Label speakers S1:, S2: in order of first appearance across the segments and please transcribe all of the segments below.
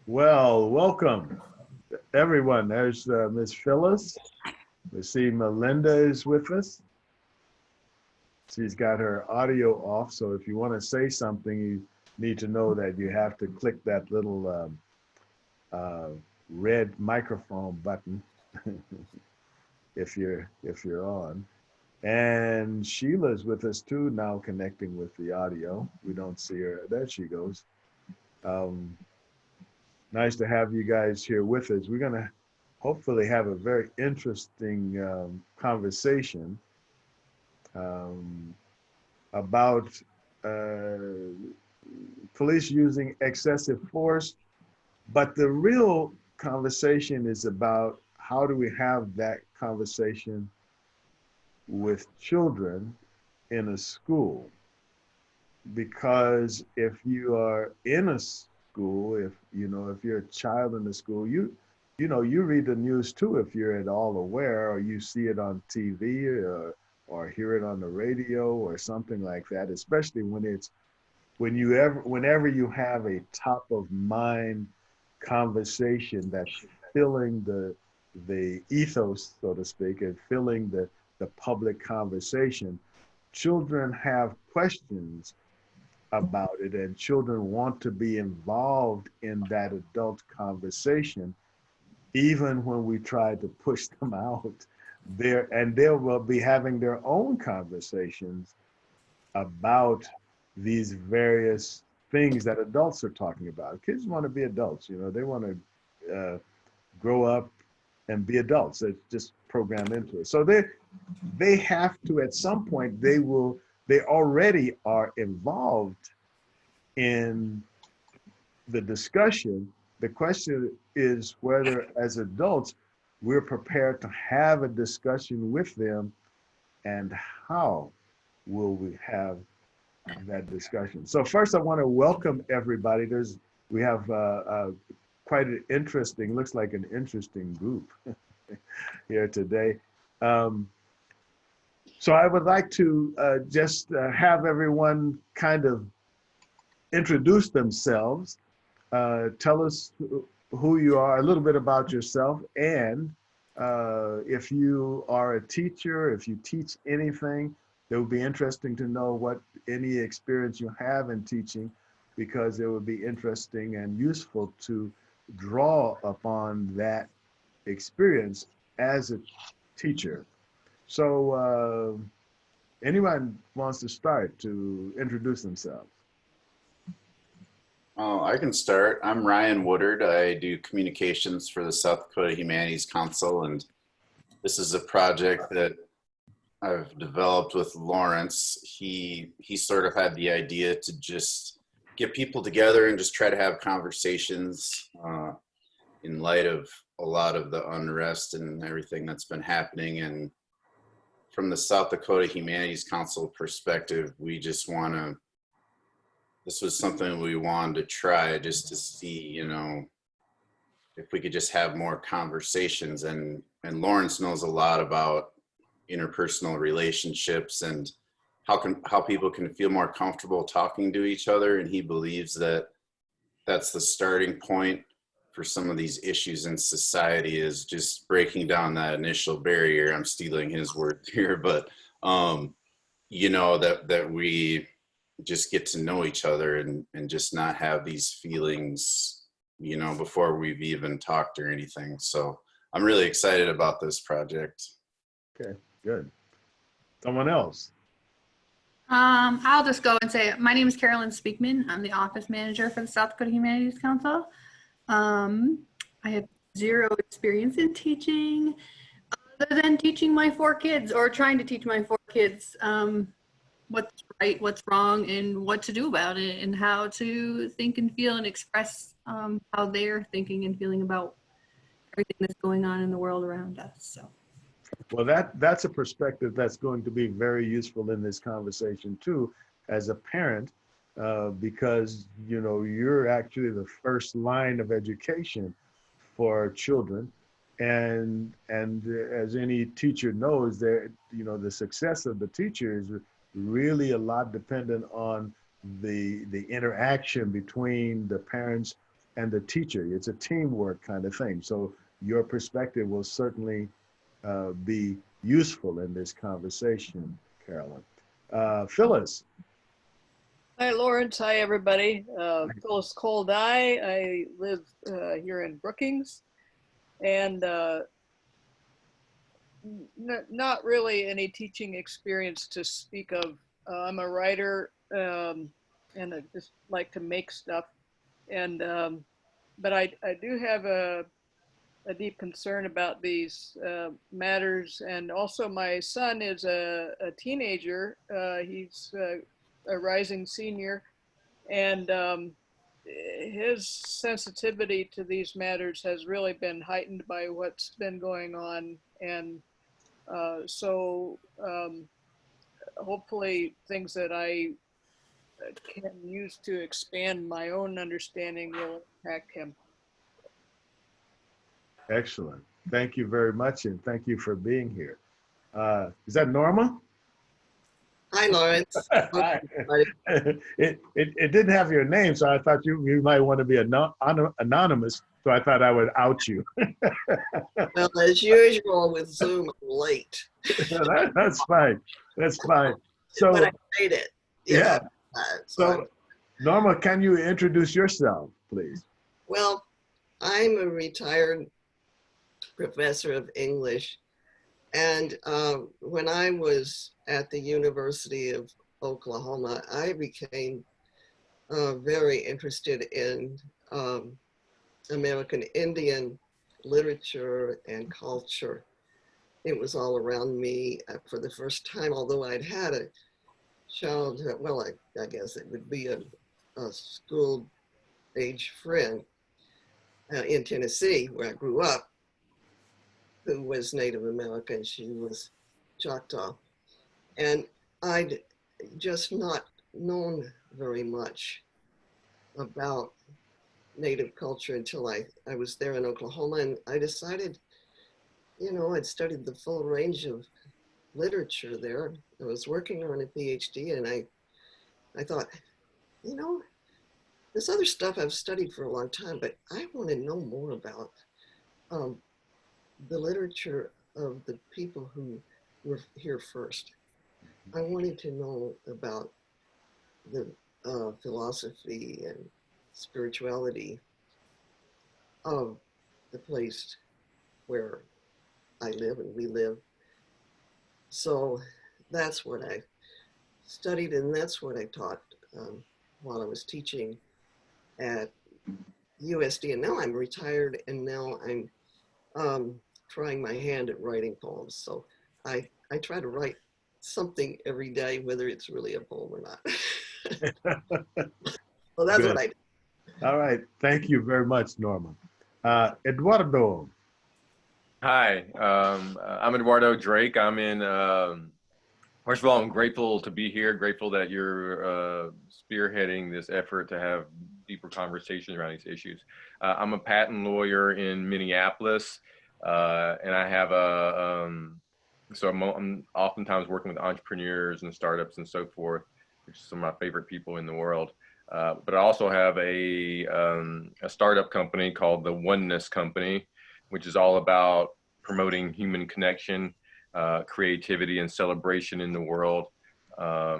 S1: Well, welcome everyone. There's Miss Phyllis. We see Melinda is with us. She's got her audio off, so if you want to say something, you need to know that you have to click that little uh, red microphone button if you're on. And Sheila's with us too now, connecting with the audio. We don't see her. There she goes. Um, Nice to have you guys here with us. We're going to hopefully have a very interesting conversation um, about uh, police using excessive force. But the real conversation is about how do we have that conversation with children in a school? Because if you are in a school, if you're a child in the school, you read the news too if you're at all aware, or you see it on TV, or hear it on the radio or something like that, especially whenever you have a top of mind conversation that's filling the ethos, so to speak, and filling the public conversation. Children have questions about it, and children want to be involved in that adult conversation, even when we try to push them out there, and they will be having their own conversations about these various things that adults are talking about. Kids want to be adults, they want to grow up and be adults. It's just programmed into it. So they have to, at some point, they already are involved in the discussion. The question is whether, as adults, we're prepared to have a discussion with them, and how will we have that discussion. So first, I want to welcome everybody. We have quite an interesting, looks like an interesting group here today. So I would like to just have everyone kind of introduce themselves, tell us who you are, a little bit about yourself, and if you are a teacher, if you teach anything, it would be interesting to know what any experience you have in teaching, because it would be interesting and useful to draw upon that experience as a teacher. So anyone wants to start to introduce themselves?
S2: Oh, I can start. I'm Ryan Woodard. I do communications for the South Dakota Humanities Council, and this is a project that I've developed with Lawrence. He sort of had the idea to just get people together and just try to have conversations in light of a lot of the unrest and everything that's been happening. And from the South Dakota Humanities Council perspective, this was something we wanted to try just to see, if we could just have more conversations. And Lawrence knows a lot about interpersonal relationships and how people can feel more comfortable talking to each other. And he believes that that's the starting point for some of these issues in society, is just breaking down that initial barrier. I'm stealing his words here, but that we just get to know each other and just not have these feelings, before we've even talked or anything. So I'm really excited about this project.
S1: Okay, good. Someone else?
S3: I'll just go and say, my name is Carolyn Speakman. I'm the office manager for the South Dakota Humanities Council. I have zero experience in teaching, other than teaching my 4 kids, or trying to teach my 4 kids what's right, what's wrong, and what to do about it, and how to think and feel and express how they're thinking and feeling about everything that's going on in the world around us. So.
S1: Well, that's a perspective that's going to be very useful in this conversation too, as a parent, because you're actually the first line of education for children, and as any teacher knows, that the success of the teacher is really a lot dependent on the interaction between the parents and the teacher. It's a teamwork kind of thing. So your perspective will certainly be useful in this conversation, Carolyn. Phyllis.
S4: Hi, Lawrence. Hi, everybody. Phyllis Cole Dye. I live here in Brookings, and not really any teaching experience to speak of. I'm a writer, and I just like to make stuff. And but I do have a deep concern about these matters. And also my son is a teenager. He's a rising senior, and his sensitivity to these matters has really been heightened by what's been going on. And so hopefully things that I can use to expand my own understanding will impact him.
S1: Excellent. Thank you very much, and thank you for being here. Is that Norma?
S5: Hi, Lawrence.
S1: It didn't have your name, so I thought you might want to be anonymous, so I thought I would out you.
S5: Well, as usual with Zoom, I'm late.
S1: That's fine. That's fine. So,
S5: but I made it.
S1: Yeah. So, Norma, can you introduce yourself, please?
S5: Well, I'm a retired professor of English. And when I was at the University of Oklahoma, I became very interested in American Indian literature and culture. It was all around me for the first time, although I'd had a childhood, well, I guess it would be a school age friend in Tennessee, where I grew up, who was Native American. She was Choctaw. And I'd just not known very much about Native culture until I was there in Oklahoma, and I decided, you know, I'd studied the full range of literature there. I was working on a PhD, and I thought, you know, this other stuff I've studied for a long time, but I want to know more about the literature of the people who were here first. I wanted to know about the philosophy and spirituality of the place where I live and we live. So that's what I studied, and that's what I taught while I was teaching at USD. And now I'm retired, and now I'm trying my hand at writing poems. So I try to write something every day, whether it's really a poem or not. Well, that's
S1: Good.
S5: what I do.
S1: All right. Thank you very much, Norma. Eduardo.
S6: Hi, I'm Eduardo Drake. I'm in, first of all, I'm grateful to be here, grateful that you're spearheading this effort to have deeper conversations around these issues. I'm a patent lawyer in Minneapolis, and I have so I'm oftentimes working with entrepreneurs and startups and so forth, which is some of my favorite people in the world. But I also have a startup company called the Oneness Company, which is all about promoting human connection, creativity, and celebration in the world. I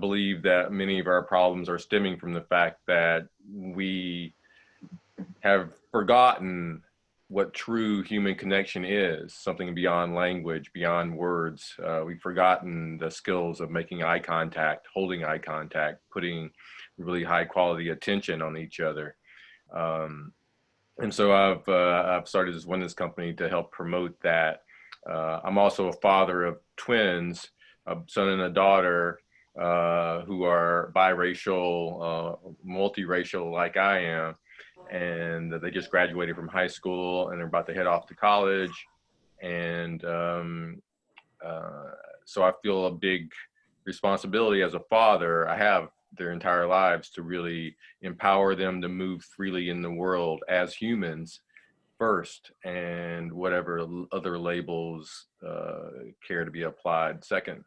S6: believe that many of our problems are stemming from the fact that we have forgotten what true human connection is, something beyond language, beyond words. We've forgotten the skills of making eye contact, holding eye contact, putting really high quality attention on each other. And so I've started this Oneness Company to help promote that. I'm also a father of twins, a son and a daughter, who are biracial, multiracial like I am. And they just graduated from high school and they're about to head off to college. And so I feel a big responsibility as a father. I have their entire lives to really empower them to move freely in the world as humans first, and whatever other labels care to be applied second.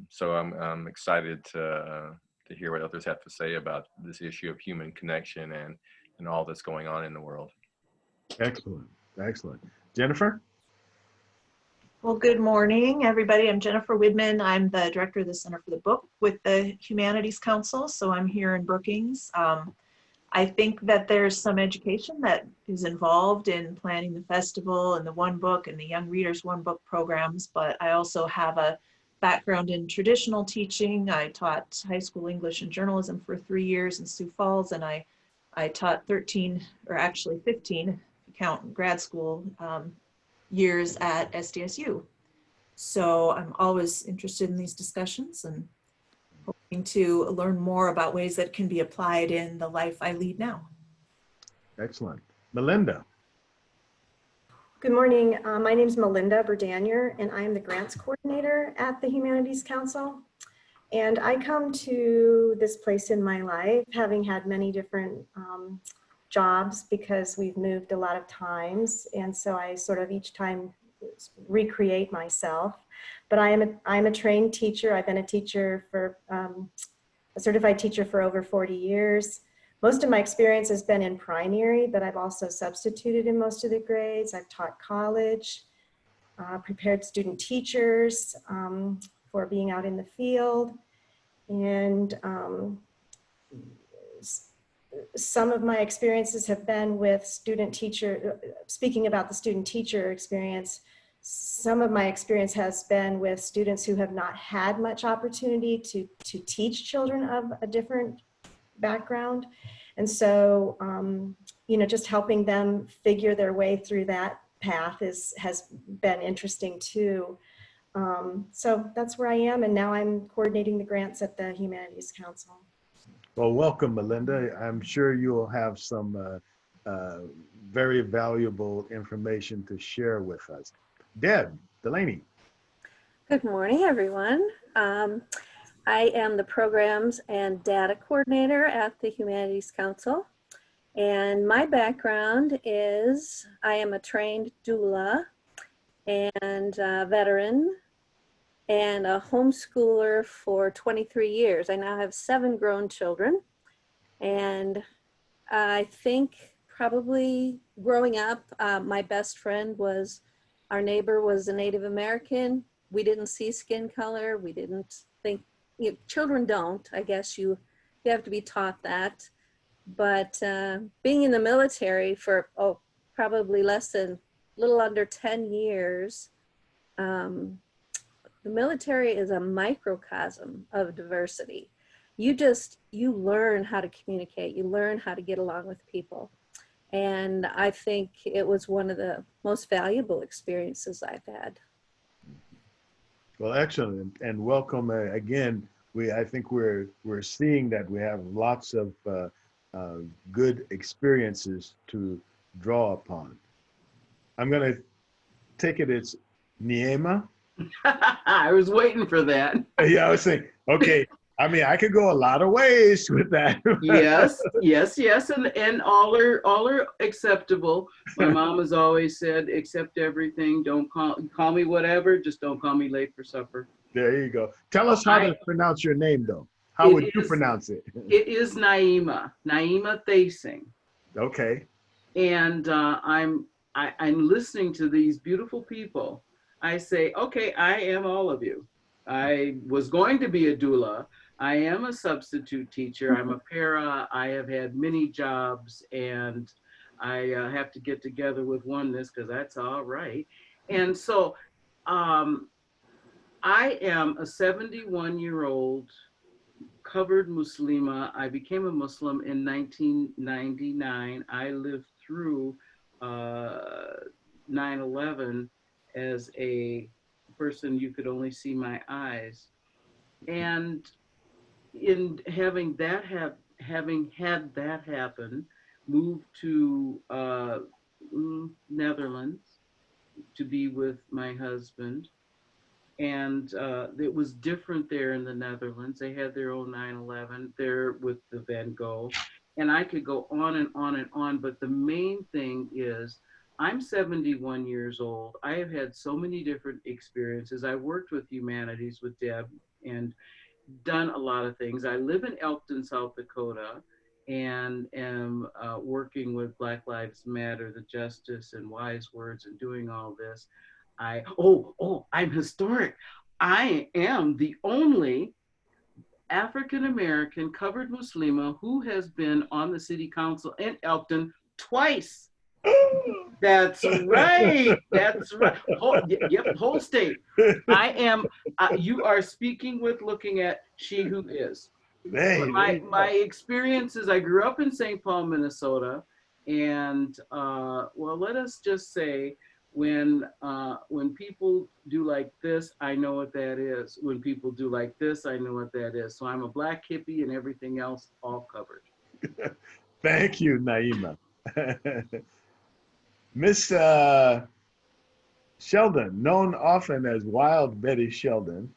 S6: So I'm excited to to hear what others have to say about this issue of human connection and all that's going on in the world.
S1: Excellent. Excellent. Jennifer?
S7: Well, good morning, everybody. I'm Jennifer Widman. I'm the director of the Center for the Book with the Humanities Council, so I'm here in Brookings. I think that there's some education that is involved in planning the festival and the One Book and the Young Readers One Book programs, but I also have a background in traditional teaching. I taught high school English and journalism for 3 years in Sioux Falls, and I taught 13, or actually 15, if you count grad school, years at SDSU. So I'm always interested in these discussions and hoping to learn more about ways that can be applied in the life I lead now.
S1: Excellent. Melinda?
S8: Good morning. My name is Melinda Berdanier, and I am the grants coordinator at the Humanities Council. And I come to this place in my life having had many different jobs because we've moved a lot of times. And so I sort of each time recreate myself. But I'm a trained teacher. I've been a teacher for, a certified teacher for over 40 years. Most of my experience has been in primary, but I've also substituted in most of the grades. I've taught college, prepared student teachers for being out in the field. And some of my experiences have been with student teacher, speaking about the student teacher experience, some of my experience has been with students who have not had much opportunity to teach children of a different background. And so, you know, just helping them figure their way through that path has been interesting too. So that's where I am, and now I'm coordinating the grants at the Humanities Council.
S1: Well, welcome, Melinda. I'm sure you will have some very valuable information to share with us. Deb Delaney.
S9: Good morning, everyone. I am the Programs and Data Coordinator at the Humanities Council. And my background is I am a trained doula and a veteran and a homeschooler for 23 years. I now have 7 grown children. And I think probably growing up, my best friend was, our neighbor was a Native American. We didn't see skin color. We didn't think, you know, children don't, I guess you have to be taught that. But being in the military for, probably a little under 10 years, the military is a microcosm of diversity. You learn how to communicate, you learn how to get along with people. And I think it was one of the most valuable experiences I've had.
S1: Well, excellent, and welcome again. I think we're seeing that we have lots of good experiences to draw upon. I'm going to take it as Niema.
S10: I was waiting for that.
S1: Yeah, I was saying, okay. I mean, I could go a lot of ways with that.
S10: yes, and all are acceptable. My mom has always said, accept everything. Don't call me whatever. Just don't call me late for supper.
S1: There you go. Tell us how to pronounce your name, though. How would you pronounce it?
S10: It is Naima Thasing.
S1: Okay.
S10: And I'm listening to these beautiful people. I say, okay, I am all of you. I was going to be a doula. I am a substitute teacher. I'm a para. I have had many jobs, and I have to get together with oneness because that's all right. And so I am a 71-year-old covered Muslima. I became a Muslim in 1999. I lived through 9/11 as a person you could only see my eyes. And in having had that happen, moved to Netherlands to be with my husband. And it was different there in the Netherlands. They had their own 9/11 there with the Van Gogh. And I could go on and on and on, but the main thing is I'm 71 years old. I have had so many different experiences. I worked with humanities with Deb, and done a lot of things. I live in Elkton, South Dakota, and am working with Black Lives Matter, the Justice and Wise Words, and doing all this. I'm historic. I am the only African-American covered Muslima who has been on the city council in Elkton twice. That's right. That's right. Whole state. I am, you are speaking with looking at She Who Is. My experience is I grew up in St. Paul, Minnesota. And well, let us just say, when people do like this, I know what that is. When people do like this, I know what that is. So I'm a Black hippie and everything else all covered.
S1: Thank you, Naima. Miss Sheldon, known often as Wild Betty Sheldon.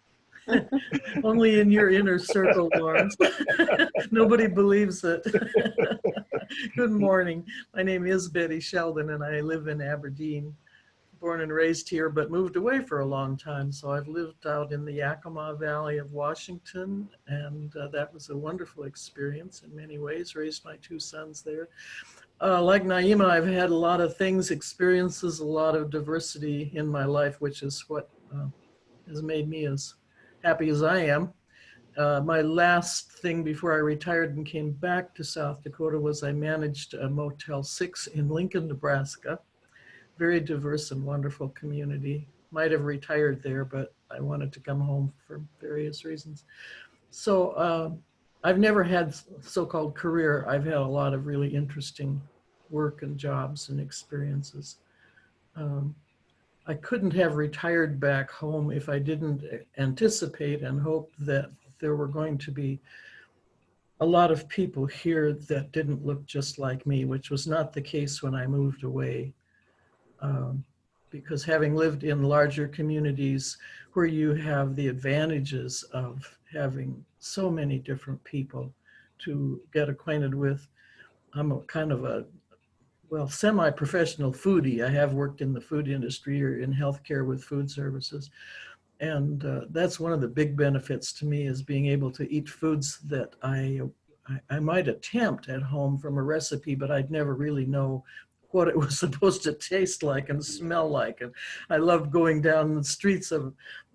S11: Only in your inner circle, Lawrence. Nobody believes it. Good morning. My name is Betty Sheldon, and I live in Aberdeen. Born and raised here, but moved away for a long time. So I've lived out in the Yakima Valley of Washington, and that was a wonderful experience in many ways. Raised my 2 sons there. Like Naima, I've had a lot of things, experiences, a lot of diversity in my life, which is what has made me as happy as I am. My last thing before I retired and came back to South Dakota was I managed a Motel 6 in Lincoln, Nebraska. Very diverse and wonderful community. Might have retired there, but I wanted to come home for various reasons. So I've never had so-called career. I've had a lot of really interesting work and jobs and experiences. I couldn't have retired back home if I didn't anticipate and hope that there were going to be a lot of people here that didn't look just like me, which was not the case when I moved away. Because having lived in larger communities where you have the advantages of having so many different people to get acquainted with, I'm a kind of a, well, semi-professional foodie. I have worked in the food industry or in healthcare with food services. And that's one of the big benefits to me, is being able to eat foods that I might attempt at home from a recipe, but I'd never really know what it was supposed to taste like and smell like. And I loved going down the streets of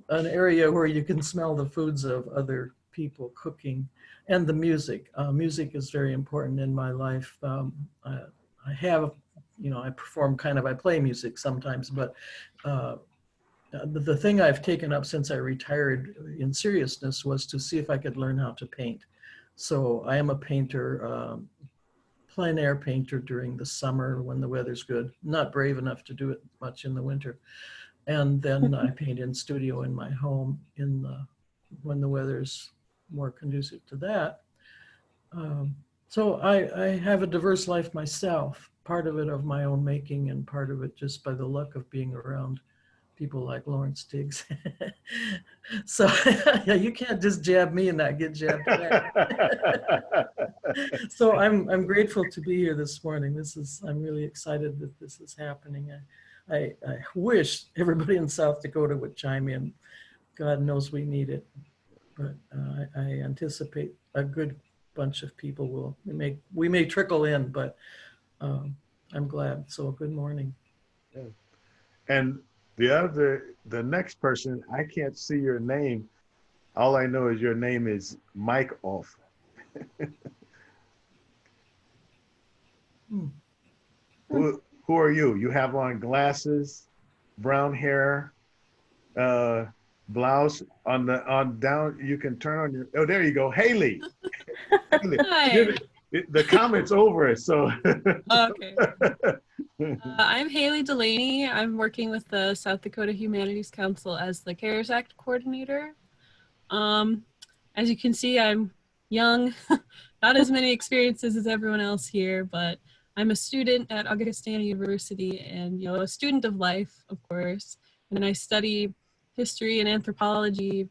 S11: an area where you can smell the foods of other people cooking, and the music. Music is very important in my life. I have, you know, I perform I play music sometimes, but the thing I've taken up since I retired in seriousness was to see if I could learn how to paint. So I am a painter, plein air painter during the summer when the weather's good. Not brave enough to do it much in the winter. And then I paint in studio in my home when the weather's more conducive to that. So I have a diverse life myself, part of it of my own making and part of it just by the luck of being around people like Lawrence Diggs. So yeah, you can't just jab me and not get jabbed back. So I'm grateful to be here this morning. I'm really excited that this is happening. I wish everybody in South Dakota would chime in. God knows we need it, but I anticipate a good bunch of people we may trickle in, but I'm glad. So good morning.
S1: Yeah. And the next person, I can't see your name. All I know is your name is Mike Off. Who are you? You have on glasses, brown hair, blouse on down. You can turn on your. Oh, there you go, Haley. Haley.
S12: Hi.
S1: The comment's over, so.
S12: Okay. I'm Haley Delaney. I'm working with the South Dakota Humanities Council as the CARES Act coordinator. As you can see, I'm young, not as many experiences as everyone else here, but I'm a student at Augustana University and, you know, a student of life, of course, and I study history and anthropology.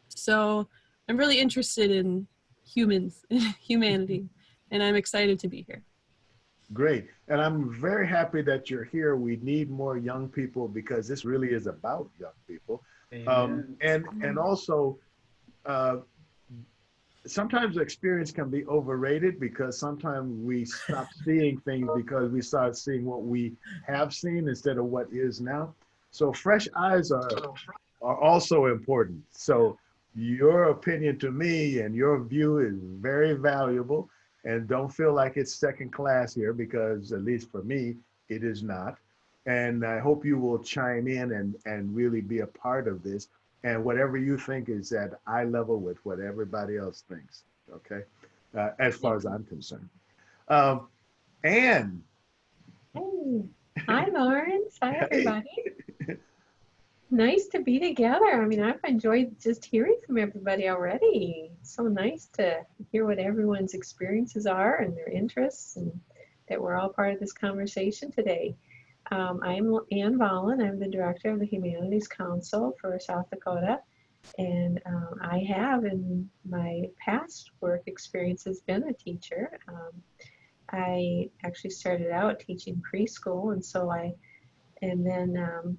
S12: So I'm really interested in humans, humanity, and I'm excited to be here.
S1: Great. And I'm very happy that you're here. We need more young people because this really is about young people. And also, sometimes experience can be overrated because sometimes we stop seeing things because we start seeing what we have seen instead of what is now. So fresh eyes are also important. So your opinion to me and your view is very valuable, and don't feel like it's second class here, because at least for me, it is not. And I hope you will chime in and really be a part of this. And whatever you think is at eye level with what everybody else thinks, okay? As far as I'm concerned. Anne.
S13: Hey. Hi, Lawrence. Hi, everybody. Nice to be together. I mean, I've enjoyed just hearing from everybody already. It's so nice to hear what everyone's experiences are and their interests, and that we're all part of this conversation today. I'm Ann Vollen. I'm the director of the Humanities Council for South Dakota. And I have, in my past work experiences, been a teacher. I actually started out teaching preschool, and then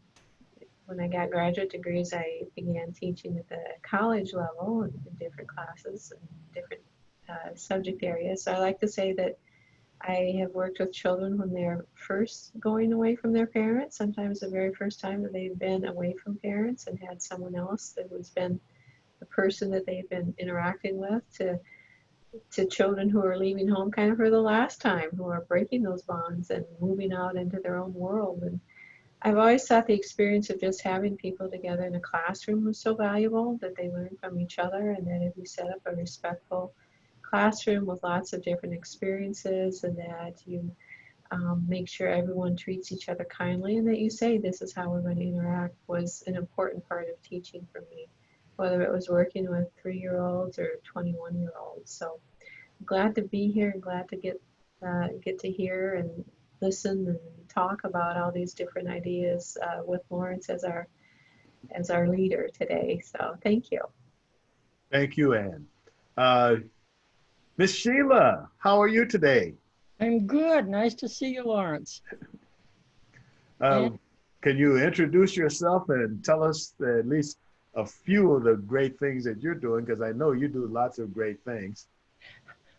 S13: when I got graduate degrees, I began teaching at the college level in different classes and different subject areas. So I like to say that I have worked with children when they're first going away from their parents, sometimes the very first time that they've been away from parents and had someone else that has been the person that they've been interacting with, to children who are leaving home kind of for the last time, who are breaking those bonds and moving out into their own world. And I've always thought the experience of just having people together in a classroom was so valuable, that they learn from each other, and that if we set up a respectful classroom with lots of different experiences, and that you make sure everyone treats each other kindly, and that you say this is how we're going to interact, was an important part of teaching for me, whether it was working with 3-year-olds or 21-year-olds. So I'm glad to be here and glad to get to hear and listen and talk about all these different ideas with Lawrence as our leader today. So thank you.
S1: Thank you, Ann. Miss Sheila, how are you today?
S14: I'm good. Nice to see you, Lawrence.
S1: Can you introduce yourself and tell us at least a few of the great things that you're doing? Because I know you do lots of great things.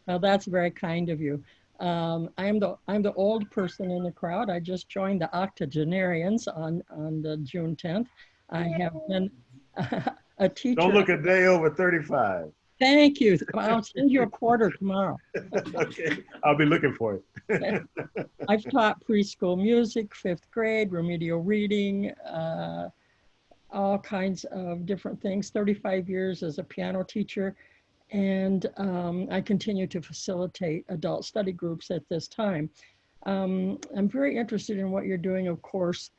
S14: Well, that's very kind of you. I'm the old person in the crowd. I just joined the octogenarians on the June 10th. I have been a teacher.
S1: Don't look a day over 35.
S14: Thank you. I'll send you a quarter tomorrow.
S1: Okay, I'll be looking for it.
S14: I've taught preschool music, 5th grade, remedial reading, all kinds of different things, 35 years as a piano teacher. And I continue to facilitate adult study groups at this time. I'm very interested in what you're doing, of course,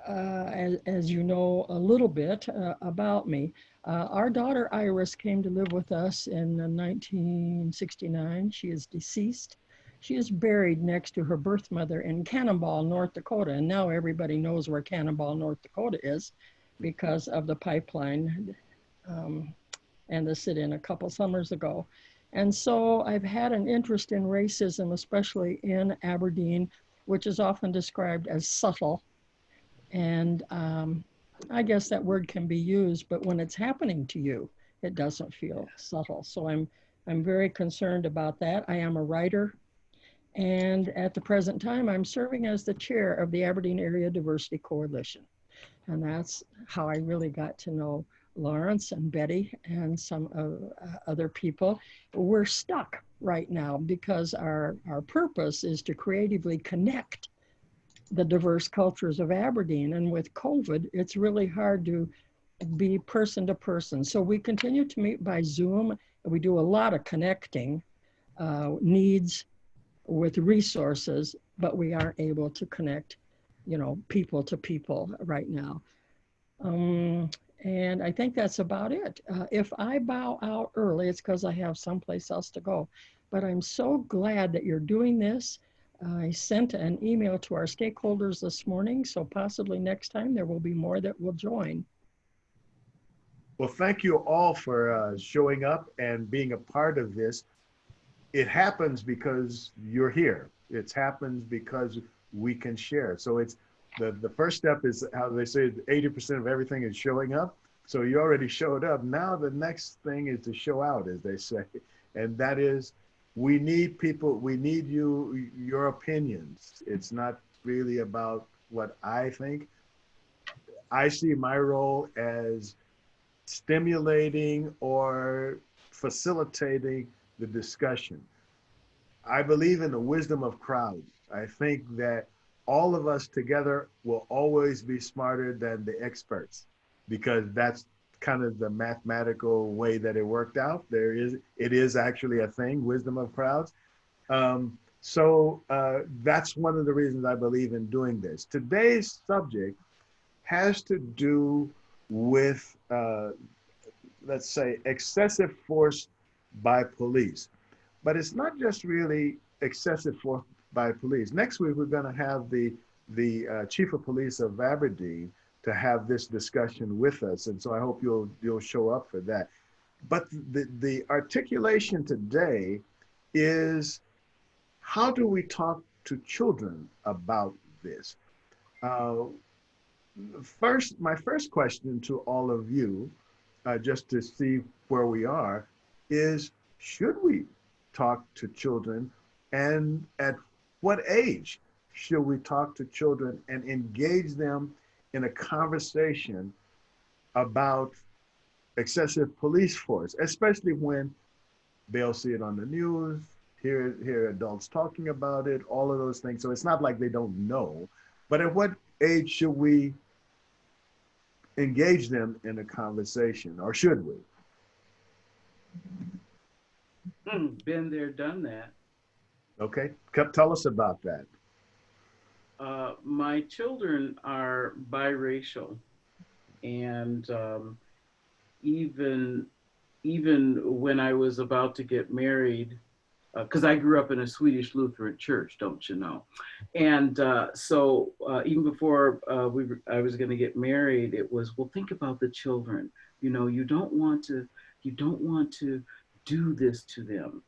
S14: as you know a little bit about me. Our daughter Iris came to live with us in 1969. She is deceased. She is buried next to her birth mother in Cannonball, North Dakota. And now everybody knows where Cannonball, North Dakota is because of the pipeline and the sit-in a couple summers ago. And so I've had an interest in racism, especially in Aberdeen, which is often described as subtle. And I guess that word can be used, but when it's happening to you, it doesn't feel subtle. So I'm very concerned about that. I am a writer, and at the present time, I'm serving as the chair of the Aberdeen Area Diversity Coalition. And that's how I really got to know Lawrence and Betty and some other people. We're stuck right now because our purpose is to creatively connect the diverse cultures of Aberdeen. And with COVID, it's really hard to be person to person. So we continue to meet by Zoom. We do a lot of connecting needs with resources, but we aren't able to connect, people to people right now. And I think that's about it. If I bow out early, it's because I have someplace else to go. But I'm so glad that you're doing this. I sent an email to our stakeholders this morning, so possibly next time there will be more that will join.
S1: Well, thank you all for showing up and being a part of this. It happens because you're here. It happens because we can share. So it's the first step is how they say 80% of everything is showing up. So you already showed up. Now the next thing is to show out, as they say. And that is, we need people, we need your opinions. It's not really about what I think. I see my role as stimulating or facilitating the discussion. I believe in the wisdom of crowds. I think that all of us together will always be smarter than the experts, because that's kind of the mathematical way that it worked out. It is actually a thing, wisdom of crowds. That's one of the reasons I believe in doing this. Today's subject has to do with, let's say, excessive force by police. But it's not just really excessive force by police. Next week, we're going to have the Chief of Police of Aberdeen to have this discussion with us. And so I hope you'll show up for that. But the articulation today is, how do we talk to children about this? My first question to all of you, just to see where we are, is, should we talk to children, and at what age should we talk to children and engage them in a conversation about excessive police force, especially when they'll see it on the news, hear adults talking about it, all of those things. So it's not like they don't know, but at what age should we engage them in a conversation, or should we?
S10: Been there, done that.
S1: Okay, tell us about that.
S10: My children are biracial, and even when I was about to get married, because I grew up in a Swedish Lutheran church, don't you know? And so even before I was going to get married, it was, well, think about the children. You know, you don't want to do this to them.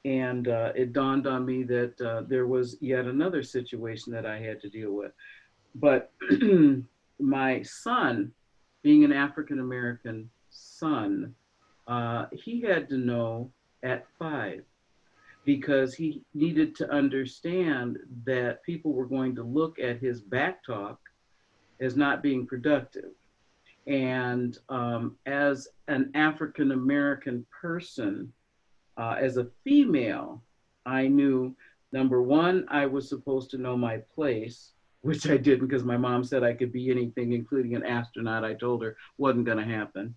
S10: And it dawned on me that there was yet another situation that I had to deal with. But my son, being an African-American son, he had to know at 5, because he needed to understand that people were going to look at his back talk as not being productive. And as an African-American person, as a female, I knew, number one, I was supposed to know my place, which I did because my mom said I could be anything, including an astronaut. I told her wasn't going to happen.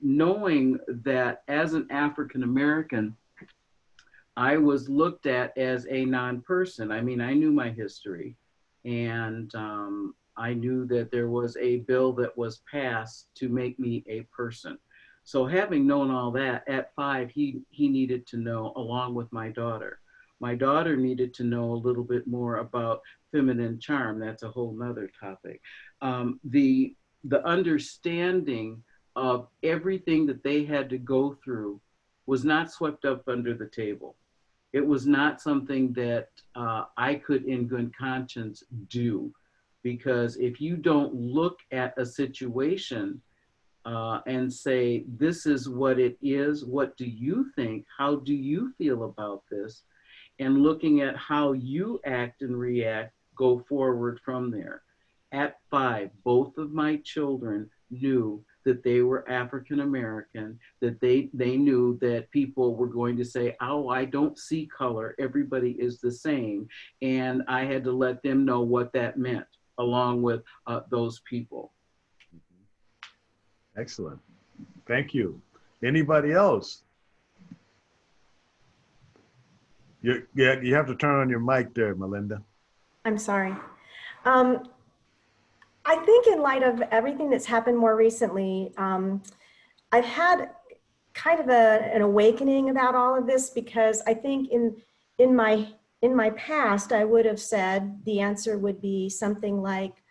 S10: Knowing that as an African-American, I was looked at as a non-person. I mean, I knew my history, and I knew that there was a bill that was passed to make me a person. So having known all that, at 5, he needed to know, along with my daughter. My daughter needed to know a little bit more about feminine charm. That's a whole nother topic. The understanding of everything that they had to go through was not swept up under the table. It was not something that I could in good conscience do, because if you don't look at a situation and say, this is what it is, what do you think, how do you feel about this, and looking at how you act and react, go forward from there. At 5, both of my children knew that they were African American, that they knew that people were going to say, oh, I don't see color, everybody is the same. And I had to let them know what that meant, along with those people.
S1: Excellent. Thank you. Anybody else? You have to turn on your mic there, Melinda.
S8: I'm sorry. I think in light of everything that's happened more recently, I've had kind of an awakening about all of this, because I think in my past, I would have said the answer would be something like,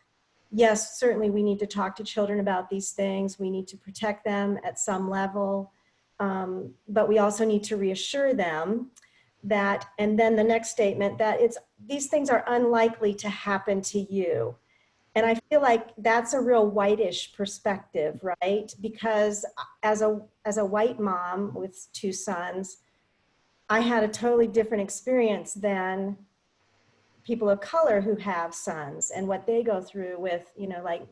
S8: yes, certainly we need to talk to children about these things. We need to protect them at some level, but we also need to reassure them that, and then the next statement, that these things are unlikely to happen to you. And I feel like that's a real whitish perspective, right? Because as a white mom with 2 sons, I had a totally different experience than people of color who have sons and what they go through with, you know, like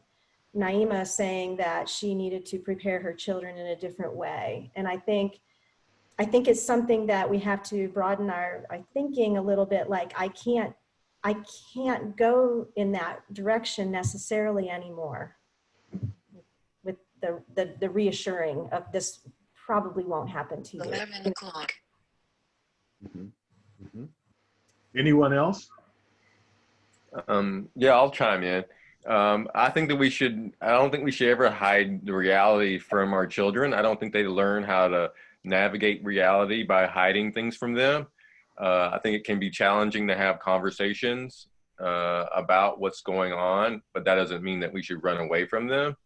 S8: Naima saying that she needed to prepare her children in a different way. And I think it's something that we have to broaden our thinking a little bit. Like, I can't go in that direction necessarily anymore with the reassuring of this probably won't happen to you.
S15: 11 o'clock.
S1: Anyone else?
S6: Yeah, I'll chime in. I think that I don't think we should ever hide the reality from our children. I don't think they learn how to navigate reality by hiding things from them. I think it can be challenging to have conversations about what's going on, but that doesn't mean that we should run away from them.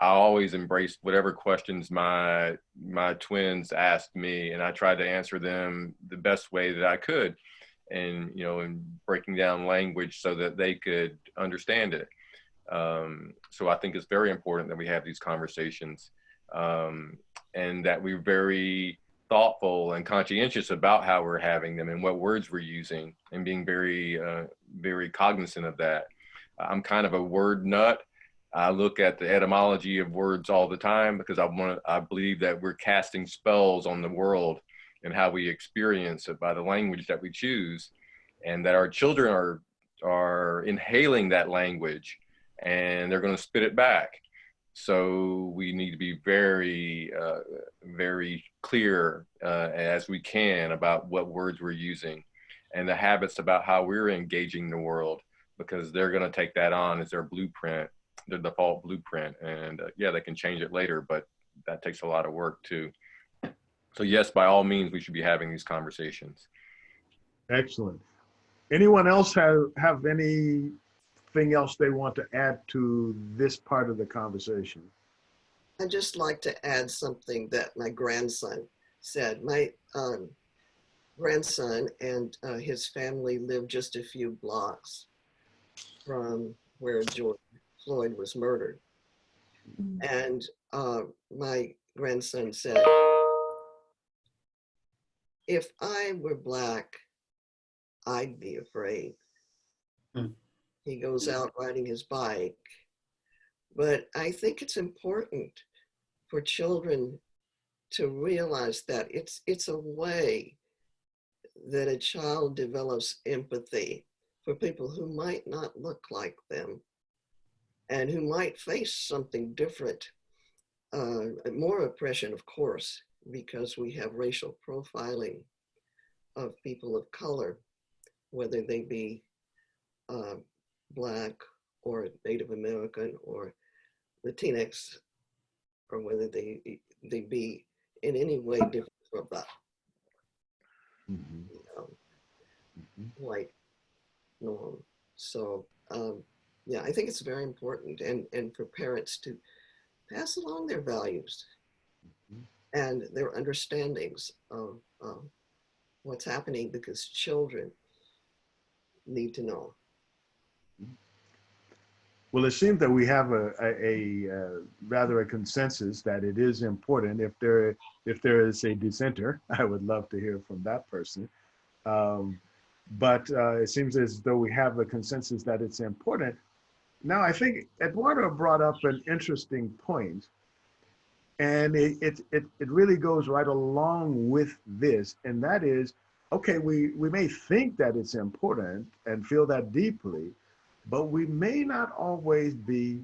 S6: I always embrace whatever questions my twins asked me, and I tried to answer them the best way that I could, and and breaking down language so that they could understand it. So I think it's very important that we have these conversations, and that we're very thoughtful and conscientious about how we're having them and what words we're using, and being very, very cognizant of that. I'm kind of a word nut. I look at the etymology of words all the time because I believe that we're casting spells on the world and how we experience it by the language that we choose, and that our children are inhaling that language and they're going to spit it back. So we need to be very, very clear as we can about what words we're using and the habits about how we're engaging the world, because they're going to take that on as their blueprint, their default blueprint. And yeah, they can change it later, but that takes a lot of work too. So yes, by all means, we should be having these conversations.
S1: Excellent. Anyone else have anything else they want to add to this part of the conversation?
S5: I'd just like to add something that my grandson said. My grandson and his family live just a few blocks from where George Floyd was murdered. And my grandson said, if I were Black, I'd be afraid. He goes out riding his bike. But I think it's important for children to realize that it's a way that a child develops empathy for people who might not look like them and who might face something different. More oppression, of course, because we have racial profiling of people of color, whether they be Black or Native American or Latinx, or whether they be in any way different from that white norm. So yeah, I think it's very important, and for parents to pass along their values and their understandings of what's happening, because children need to know.
S1: Well, it seems that we have a rather a consensus that it is important. If there is a dissenter, I would love to hear from that person. But it seems as though we have a consensus that it's important. Now, I think Eduardo brought up an interesting point, and it really goes right along with this, and that is, okay, we may think that it's important and feel that deeply, but we may not always be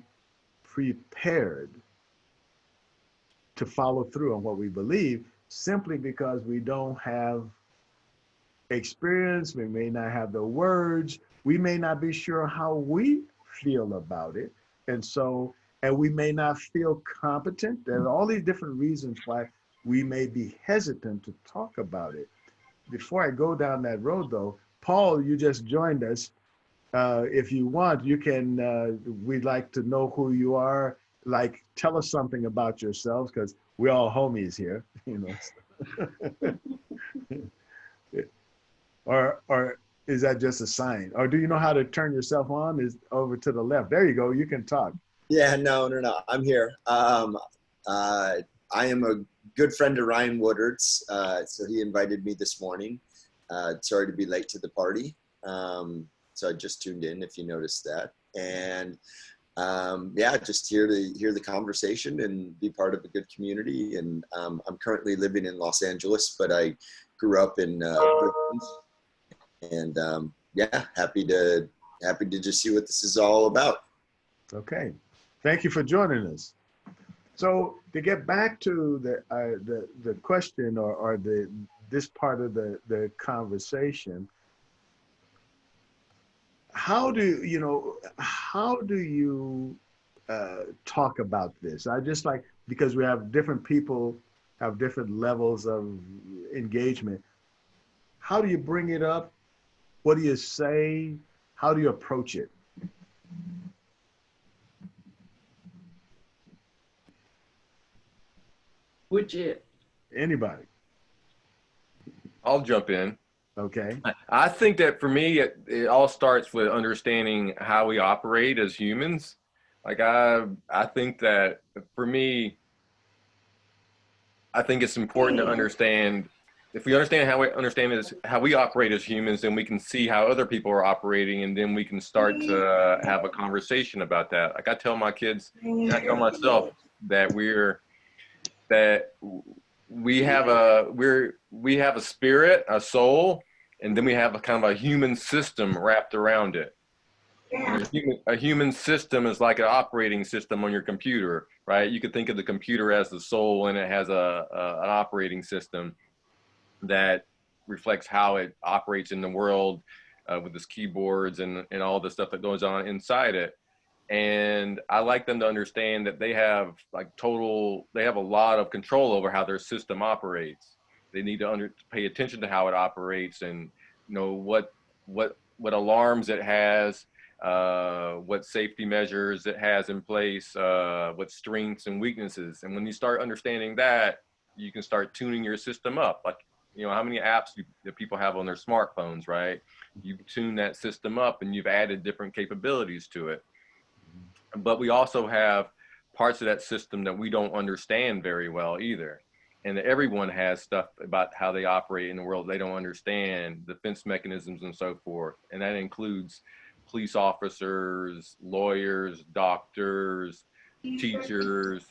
S1: prepared to follow through on what we believe, simply because we don't have experience, we may not have the words, we may not be sure how we feel about it. And we may not feel competent. There are all these different reasons why we may be hesitant to talk about it. Before I go down that road though, Paul, you just joined us. If you want, you can, we'd like to know who you are. Like, tell us something about yourselves, because we're all homies here, you know. or is that just a sign? Or do you know how to turn yourself on? Is over to the left. There you go. You can talk.
S15: Yeah, no. I'm here. I am a good friend of Ryan Woodard's, so he invited me this morning. Sorry to be late to the party. So I just tuned in if you noticed that. And yeah, just here to hear the conversation and be part of a good community. And I'm currently living in Los Angeles, but I grew up in Brooklyn. And yeah, happy to just see what this is all about.
S1: Okay, thank you for joining us. So to get back to the question or this part of the conversation, how do you talk about this? I just like, because we have different people have different levels of engagement. How do you bring it up? What do you say? How do you approach it?
S10: Which it?
S1: Anybody.
S6: I'll jump in.
S1: Okay.
S6: I think that for me, it all starts with understanding how we operate as humans. Like I think that for me, I think it's important to understand. If we understand how we operate as humans, then we can see how other people are operating, and then we can start to have a conversation about that. Like I tell my kids, and I tell myself that we have a spirit, a soul, and then we have a kind of a human system wrapped around it. A human system is like an operating system on your computer, right? You could think of the computer as the soul, and it has an operating system that reflects how it operates in the world with its keyboards and all the stuff that goes on inside it. And I like them to understand that they have a lot of control over how their system operates. They need to pay attention to how it operates and know what alarms it has, what safety measures it has in place, what strengths and weaknesses. And when you start understanding that, you can start tuning your system up. Like, how many apps that people have on their smartphones, right? You tune that system up and you've added different capabilities to it. But we also have parts of that system that we don't understand very well either. And everyone has stuff about how they operate in the world they don't understand, defense mechanisms and so forth. And that includes police officers, lawyers, doctors, teachers,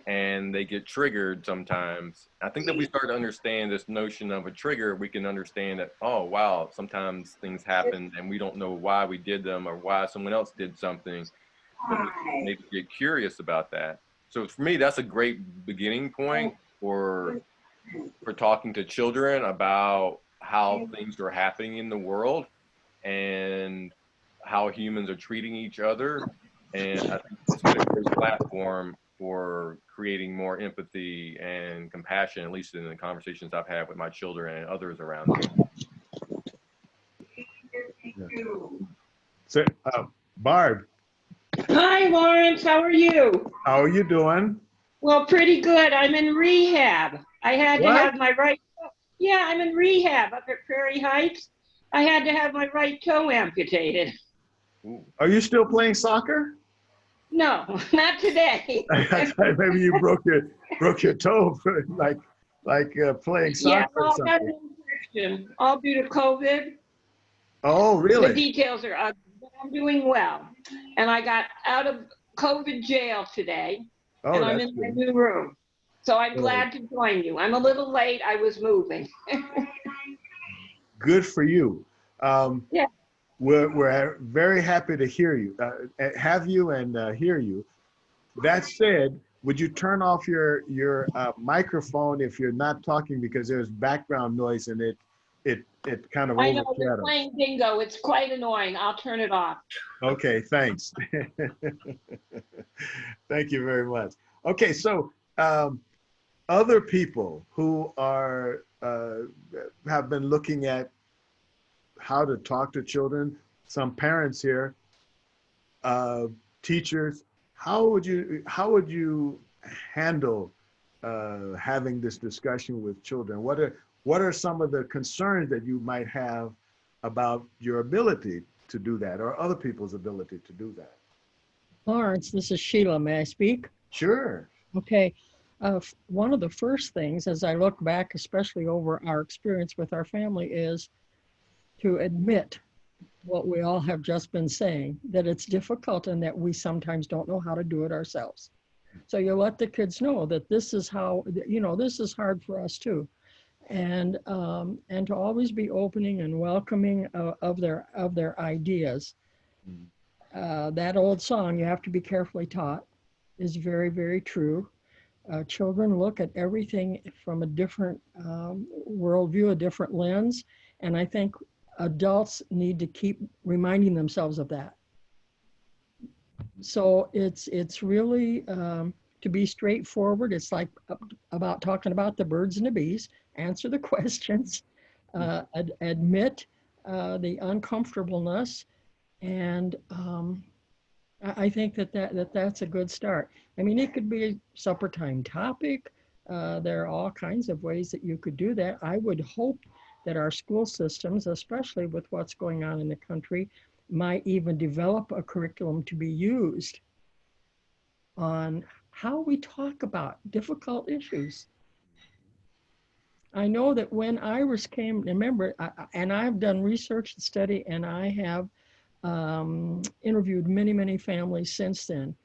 S6: and they get triggered sometimes. I think that we start to understand this notion of a trigger, we can understand that, oh, wow, sometimes things happen and we don't know why we did them or why someone else did something. But we maybe get curious about that. So for me, that's a great beginning point for talking to children about how things are happening in the world and how humans are treating each other. And I think it's been a great platform for creating more empathy and compassion, at least in the conversations I've had with my children and others around me.
S1: Yeah. So, Barb.
S16: Hi, Lawrence. How are you?
S1: How are you doing?
S16: Well, pretty good. I'm in rehab. I had to have my right. Yeah, I'm in rehab up at Prairie Heights. I had to have my right toe amputated.
S1: Are you still playing soccer?
S16: No, not today.
S1: Maybe you broke your toe, like playing soccer.
S16: Yeah, well,
S1: or something.
S16: I got an infection, all due to COVID.
S1: Oh, really?
S16: The details are ugly, but I'm doing well. And I got out of COVID jail today, and I'm in my new room. So I'm glad to join you. I'm a little late. I was moving.
S1: Good for you.
S16: Yeah.
S1: We're very happy to hear you, have you and hear you. That said, would you turn off your microphone if you're not talking, because there's background noise and it kind of
S16: I know, you're
S1: overshadows.
S16: playing bingo. It's quite annoying. I'll turn it off.
S1: Okay, thanks. Thank you very much. Okay, so other people who are have been looking at how to talk to children, some parents here, teachers, how would you handle having this discussion with children? What are some of the concerns that you might have about your ability to do that or other people's ability to do that.
S14: Lawrence, this is Sheila. May I speak?
S1: Sure.
S14: Okay. One of the first things as I look back, especially over our experience with our family, is to admit what we all have just been saying, that it's difficult and that we sometimes don't know how to do it ourselves. So you let the kids know that this is how, you know, this is hard for us too. And to always be opening and welcoming of their ideas. That old song, "You have to be carefully taught," is very, very true. Children look at everything from a different worldview, a different lens, and I think adults need to keep reminding themselves of that. So it's really to be straightforward. It's like about talking about the birds and the bees. Answer the questions, admit the uncomfortableness, and I think that's a good start. I mean, it could be a supper time topic. There are all kinds of ways that you could do that. I would hope that our school systems, especially with what's going on in the country, might even develop a curriculum to be used on how we talk about difficult issues. I know that when Iris came, remember, and I've done research and study, and I have interviewed many, many families since then.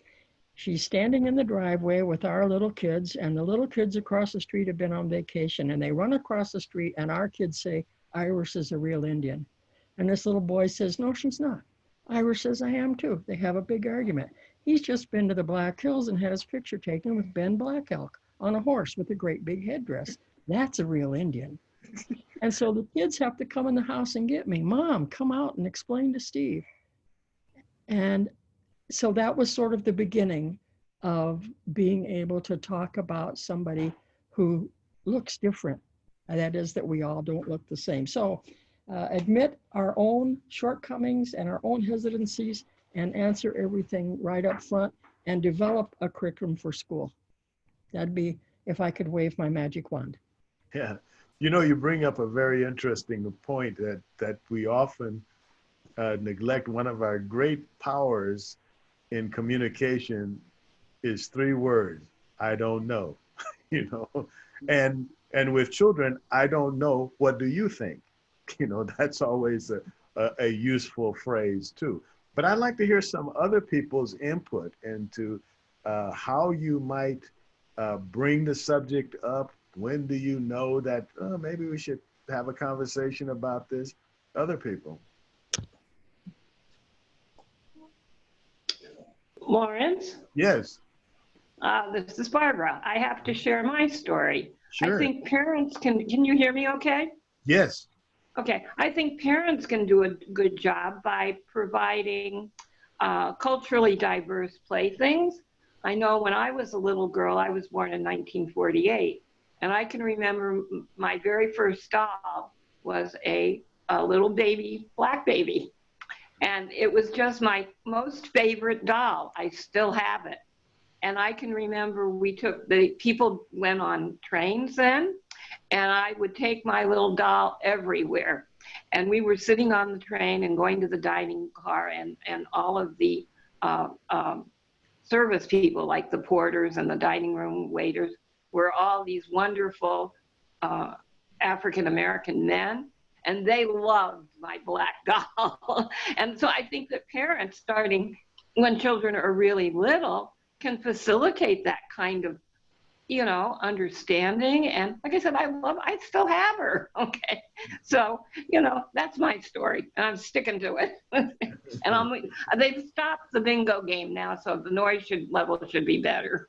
S14: She's standing in the driveway with our little kids, and the little kids across the street have been on vacation, and they run across the street, and our kids say, "Iris is a real Indian." And this little boy says, "No, she's not." Iris says, "I am too." They have a big argument. He's just been to the Black Hills and had his picture taken with Ben Black Elk on a horse with a great big headdress. That's a real Indian. And so the kids have to come in the house and get me. "Mom, come out and explain to Steve." And so that was sort of the beginning of being able to talk about somebody who looks different. And that is that we all don't look the same. So admit our own shortcomings and our own hesitancies and answer everything right up front and develop a curriculum for school. That'd be if I could wave my magic wand.
S1: Yeah. You know, you bring up a very interesting point that we often neglect. One of our great powers in communication is 3 words: I don't know. You know, and with children, I don't know, what do you think? You know, that's always a useful phrase too. But I'd like to hear some other people's input into how you might bring the subject up. When do you know that maybe we should have a conversation about this? Other people.
S16: Lawrence?
S1: Yes.
S16: This is Barbara. I have to share my story.
S1: Sure.
S16: I think parents can you hear me okay?
S1: Yes.
S16: Okay. I think parents can do a good job by providing culturally diverse playthings. I know when I was a little girl, I was born in 1948, and I can remember my very first doll was a little baby, black baby. And it was just my most favorite doll. I still have it. And I can remember people went on trains then, and I would take my little doll everywhere. And we were sitting on the train and going to the dining car, and all of the service people, like the porters and the dining room waiters, were all these wonderful African-American men. And they loved my black doll. And so I think that parents, starting when children are really little, can facilitate that kind of, you know, understanding. And like I said, I still have her. Okay. So, you know, that's my story, and I'm sticking to it. And they've stopped the bingo game now, so the noise level should be better.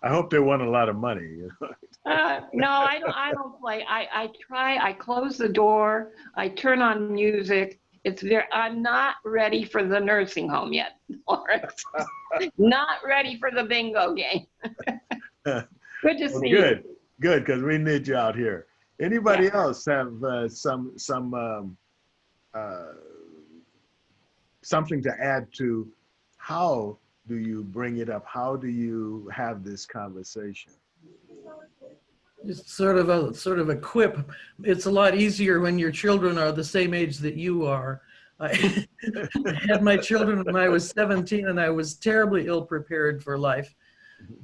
S1: I hope they won a lot of money. You know?
S16: No, I don't play. I close the door. I turn on music. I'm not ready for the nursing home yet, Lawrence. Not ready for the bingo game. Good to see you.
S1: Good, because we need you out here. Anybody else have something to add to how do you bring it up? How do you have this conversation?
S11: It's sort of a quip. It's a lot easier when your children are the same age that you are. I had my children when I was 17, and I was terribly ill prepared for life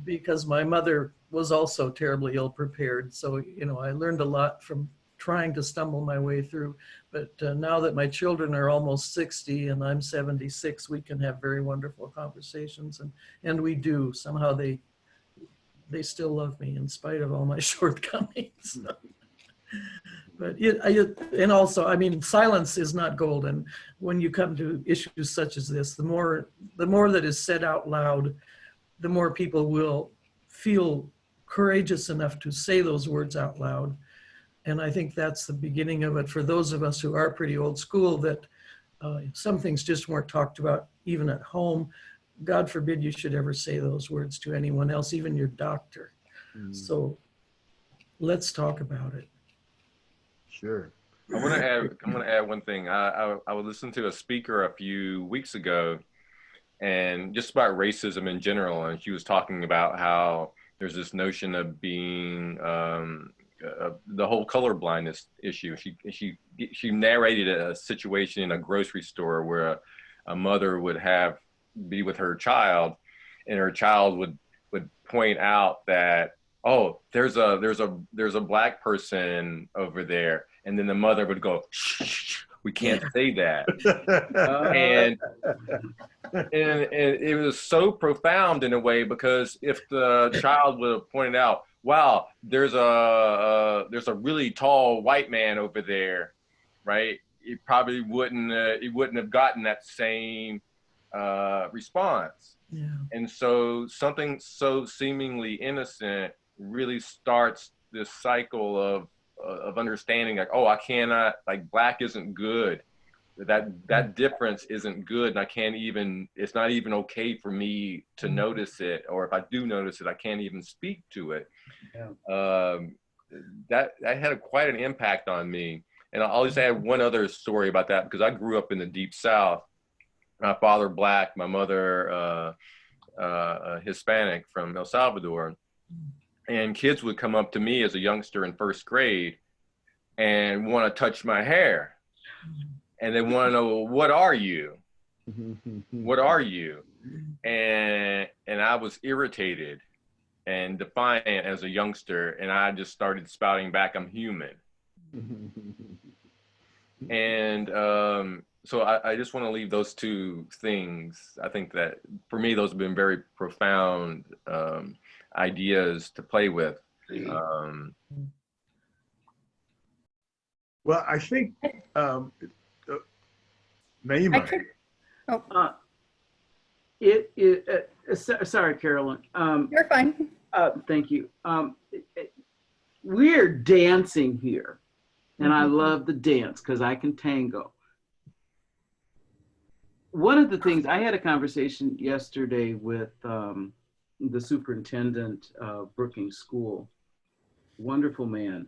S11: because my mother was also terribly ill prepared. So, you know, I learned a lot from trying to stumble my way through. But now that my children are almost 60 and I'm 76, we can have very wonderful conversations, and we do. Somehow they still love me in spite of all my shortcomings. But and also, I mean, silence is not golden. When you come to issues such as this, the more that is said out loud, the more people will feel courageous enough to say those words out loud. And I think that's the beginning of it for those of us who are pretty old school, that some things just weren't talked about even at home. God forbid you should ever say those words to anyone else, even your doctor. So let's talk about it.
S1: Sure.
S6: I'm gonna add one thing. I was listening to a speaker a few weeks ago, and just about racism in general, and she was talking about how there's this notion of being the whole color blindness issue. She narrated a situation in a grocery store where a mother would be with her child, and her child would point out that, oh, there's a black person over there, and then the mother would go, shh, we can't say that. And it was so profound in a way, because if the child would have pointed out, wow, there's a really tall white man over there, right? It probably wouldn't have gotten that same response.
S11: Yeah.
S6: And so something so seemingly innocent really starts this cycle of understanding, like, oh, I cannot, like, black isn't good. That difference isn't good, and I can't even, it's not even okay for me to notice it, or if I do notice it, I can't even speak to it.
S10: Yeah.
S6: That had quite an impact on me. And I'll just add one other story about that, because I grew up in the Deep South. My father black, my mother Hispanic from El Salvador. And kids would come up to me as a youngster in first grade and want to touch my hair. And they want to know, well, what are you? What are you? And I was irritated and defiant as a youngster, and I just started spouting back, I'm human. And so I just want to leave those two things. I think that for me, those have been very profound ideas to play with.
S1: Well, I think Naima.
S10: Sorry, Carolyn.
S3: You're fine.
S10: Thank you. We're dancing here, and I love the dance because I can tango. One of the things, I had a conversation yesterday with the superintendent of Brookings School, wonderful man.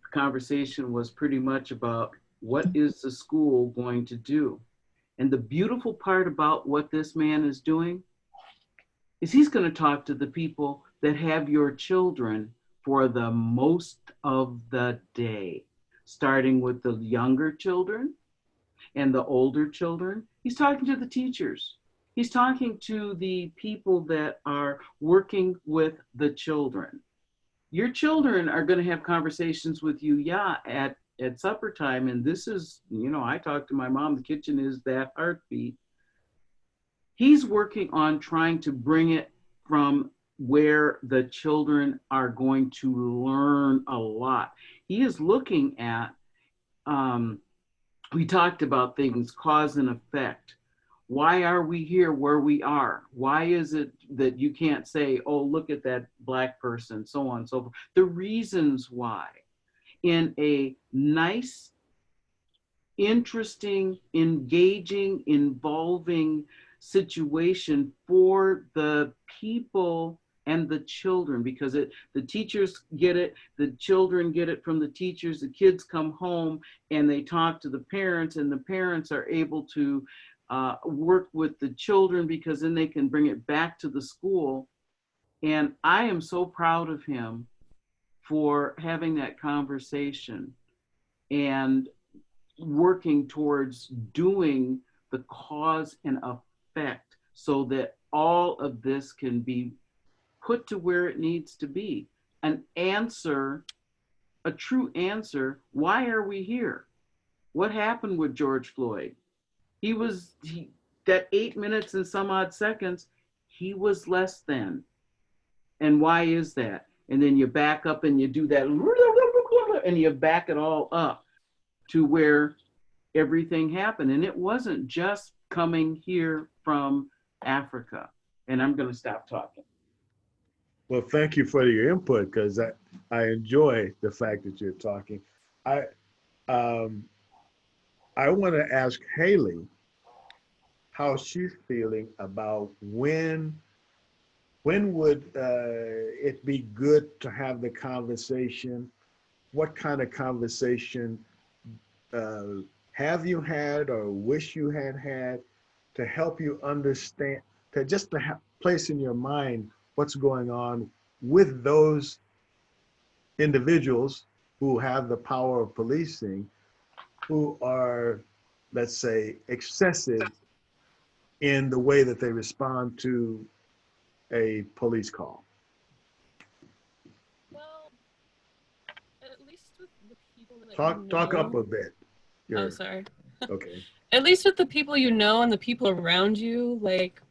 S10: The conversation was pretty much about what is the school going to do? And the beautiful part about what this man is doing is he's going to talk to the people that have your children for the most of the day, starting with the younger children and the older children. He's talking to the teachers. He's talking to the people that are working with the children. Your children are going to have conversations with you, at supper time. And this is, I talk to my mom, the kitchen is that heartbeat. He's working on trying to bring it from where the children are going to learn a lot. He is looking at, we talked about things, cause and effect. Why are we here where we are? Why is it that you can't say, oh, look at that black person, so on and so forth. The reasons why, in a nice, interesting, engaging, involving situation for the people and the children, because the teachers get it, the children get it from the teachers, the kids come home and they talk to the parents, and the parents are able to work with the children, because then they can bring it back to the school. And I am so proud of him for having that conversation and working towards doing the cause and effect so that all of this can be put to where it needs to be. An answer, a true answer. Why are we here? What happened with George Floyd? That 8 minutes and some odd seconds, he was less than. And why is that? And then you back up and you do that, and you back it all up to where everything happened. And it wasn't just coming here from Africa. And I'm going to stop talking.
S1: Well, thank you for your input, because I enjoy the fact that you're talking. I want to ask Haley how she's feeling about when would it be good to have the conversation? What kind of conversation have you had or wish you had to help you understand, to place in your mind what's going on with those individuals who have the power of policing, who are, let's say, excessive in the way that they respond to a police call?
S12: Well, at least with the people that
S1: Talk up a bit.
S12: Oh, sorry.
S1: Okay.
S12: At least with the people you know and the people around you, like,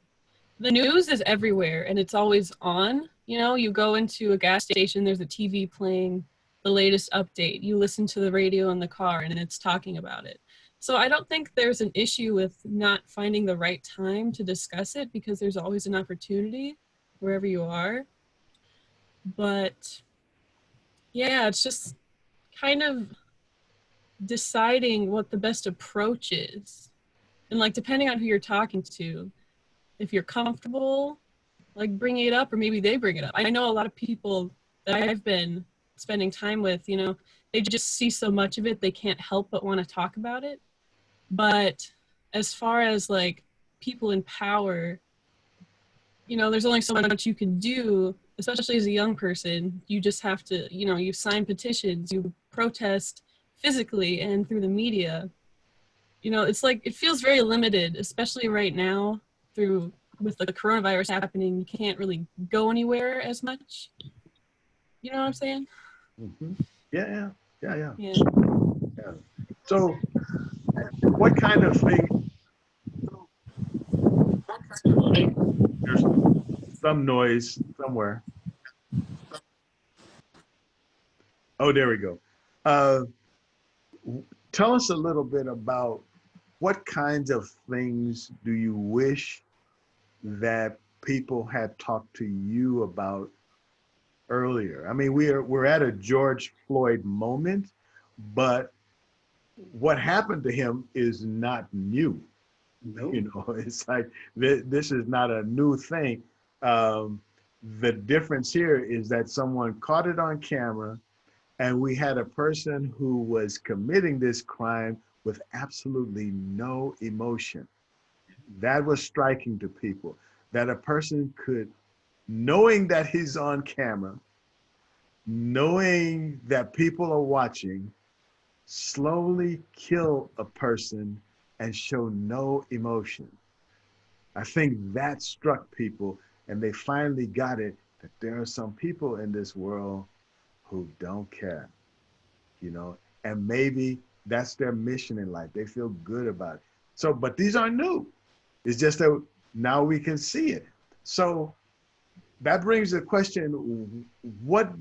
S12: the news is everywhere and it's always on. You know, you go into a gas station, there's a TV playing the latest update. You listen to the radio in the car and it's talking about it. So I don't think there's an issue with not finding the right time to discuss it, because there's always an opportunity wherever you are. But yeah, it's just kind of deciding what the best approach is. And like, depending on who you're talking to, if you're comfortable, like, bringing it up, or maybe they bring it up. I know a lot of people that I've been spending time with, you know, they just see so much of it, they can't help but want to talk about it. But as far as like people in power, you know, there's only so much you can do, especially as a young person. You just have to, you know, you sign petitions, you protest physically and through the media. You know, it's like, it feels very limited, especially right now with the coronavirus happening. You can't really go anywhere as much. You know what I'm saying?
S1: Mm-hmm. Yeah. So what kind of thing? There's some noise somewhere. Oh, there we go. Tell us a little bit about what kinds of things do you wish that people had talked to you about earlier? I mean, we're at a George Floyd moment, but what happened to him is not new. Nope. You know, it's like this is not a new thing. The difference here is that someone caught it on camera, and we had a person who was committing this crime with absolutely no emotion. That was striking to people, that a person could, knowing that he's on camera, knowing that people are watching, slowly kill a person and show no emotion. I think that struck people, and they finally got it, that there are some people in this world who don't care, you know, and maybe that's their mission in life. They feel good about it. So, but these aren't new. It's just that now we can see it. So that brings the question, what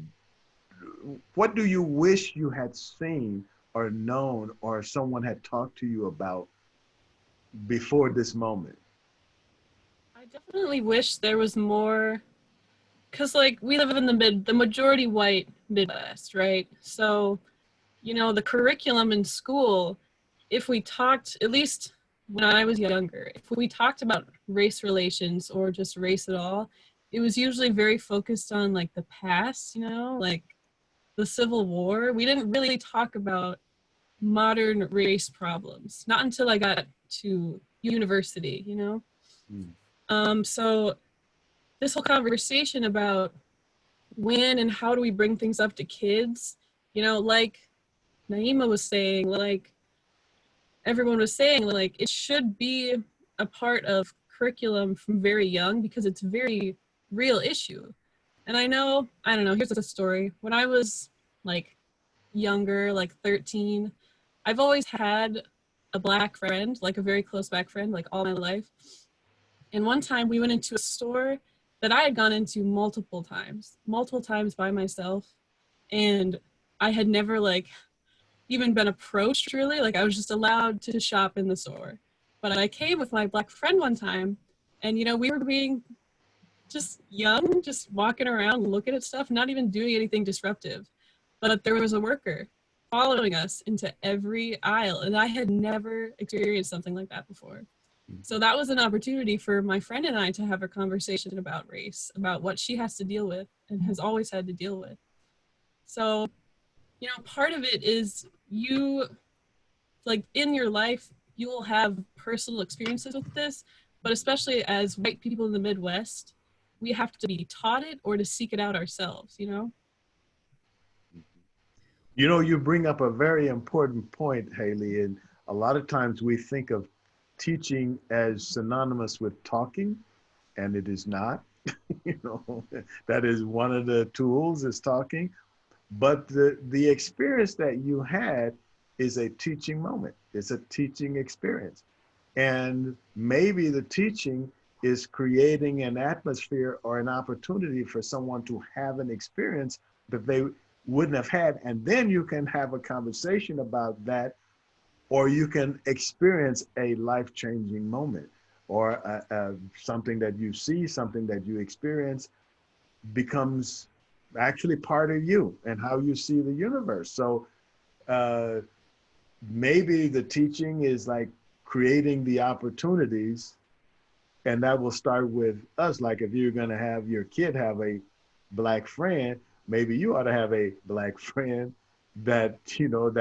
S1: do you wish you had seen or known, or someone had talked to you about before this moment?
S12: I definitely wish there was more, because like, we live in the majority white Midwest, right? So, you know, the curriculum in school, if we talked, at least when I was younger, if we talked about race relations or just race at all, it was usually very focused on like the past, you know, like the Civil War. We didn't really talk about modern race problems, not until I got to university, you know? So this whole conversation about when and how do we bring things up to kids? You know, like Naima was saying, like everyone was saying, like it should be a part of curriculum from very young because it's a very real issue. And I don't know, here's a story. When I was like younger, like 13, I've always had a Black friend, like a very close Black friend, like all my life. And one time we went into a store that I had gone into multiple times by myself. And I had never like even been approached really, like I was just allowed to shop in the store. But I came with my Black friend one time and, you know, we were being just young, just walking around, looking at stuff, not even doing anything disruptive. But there was a worker following us into every aisle, and I had never experienced something like that before. So that was an opportunity for my friend and I to have a conversation about race, about what she has to deal with and has always had to deal with. So, you know, part of it is you, like in your life, you will have personal experiences with this, but especially as white people in the Midwest, we have to be taught it or to seek it out ourselves, you know?
S1: You know, you bring up a very important point, Haley, and a lot of times we think of teaching as synonymous with talking, and it is not. You know, that is one of the tools is talking, but the experience that you had is a teaching moment. It's a teaching experience. And maybe the teaching is creating an atmosphere or an opportunity for someone to have an experience that they wouldn't have had. And then you can have a conversation about that, or you can experience a life-changing moment, or something that you see, something that you experience becomes actually part of you and how you see the universe. So maybe the teaching is like creating the opportunities, and that will start with us. Like if you're gonna have your kid have a Black friend, maybe you ought to have a Black friend that, you know,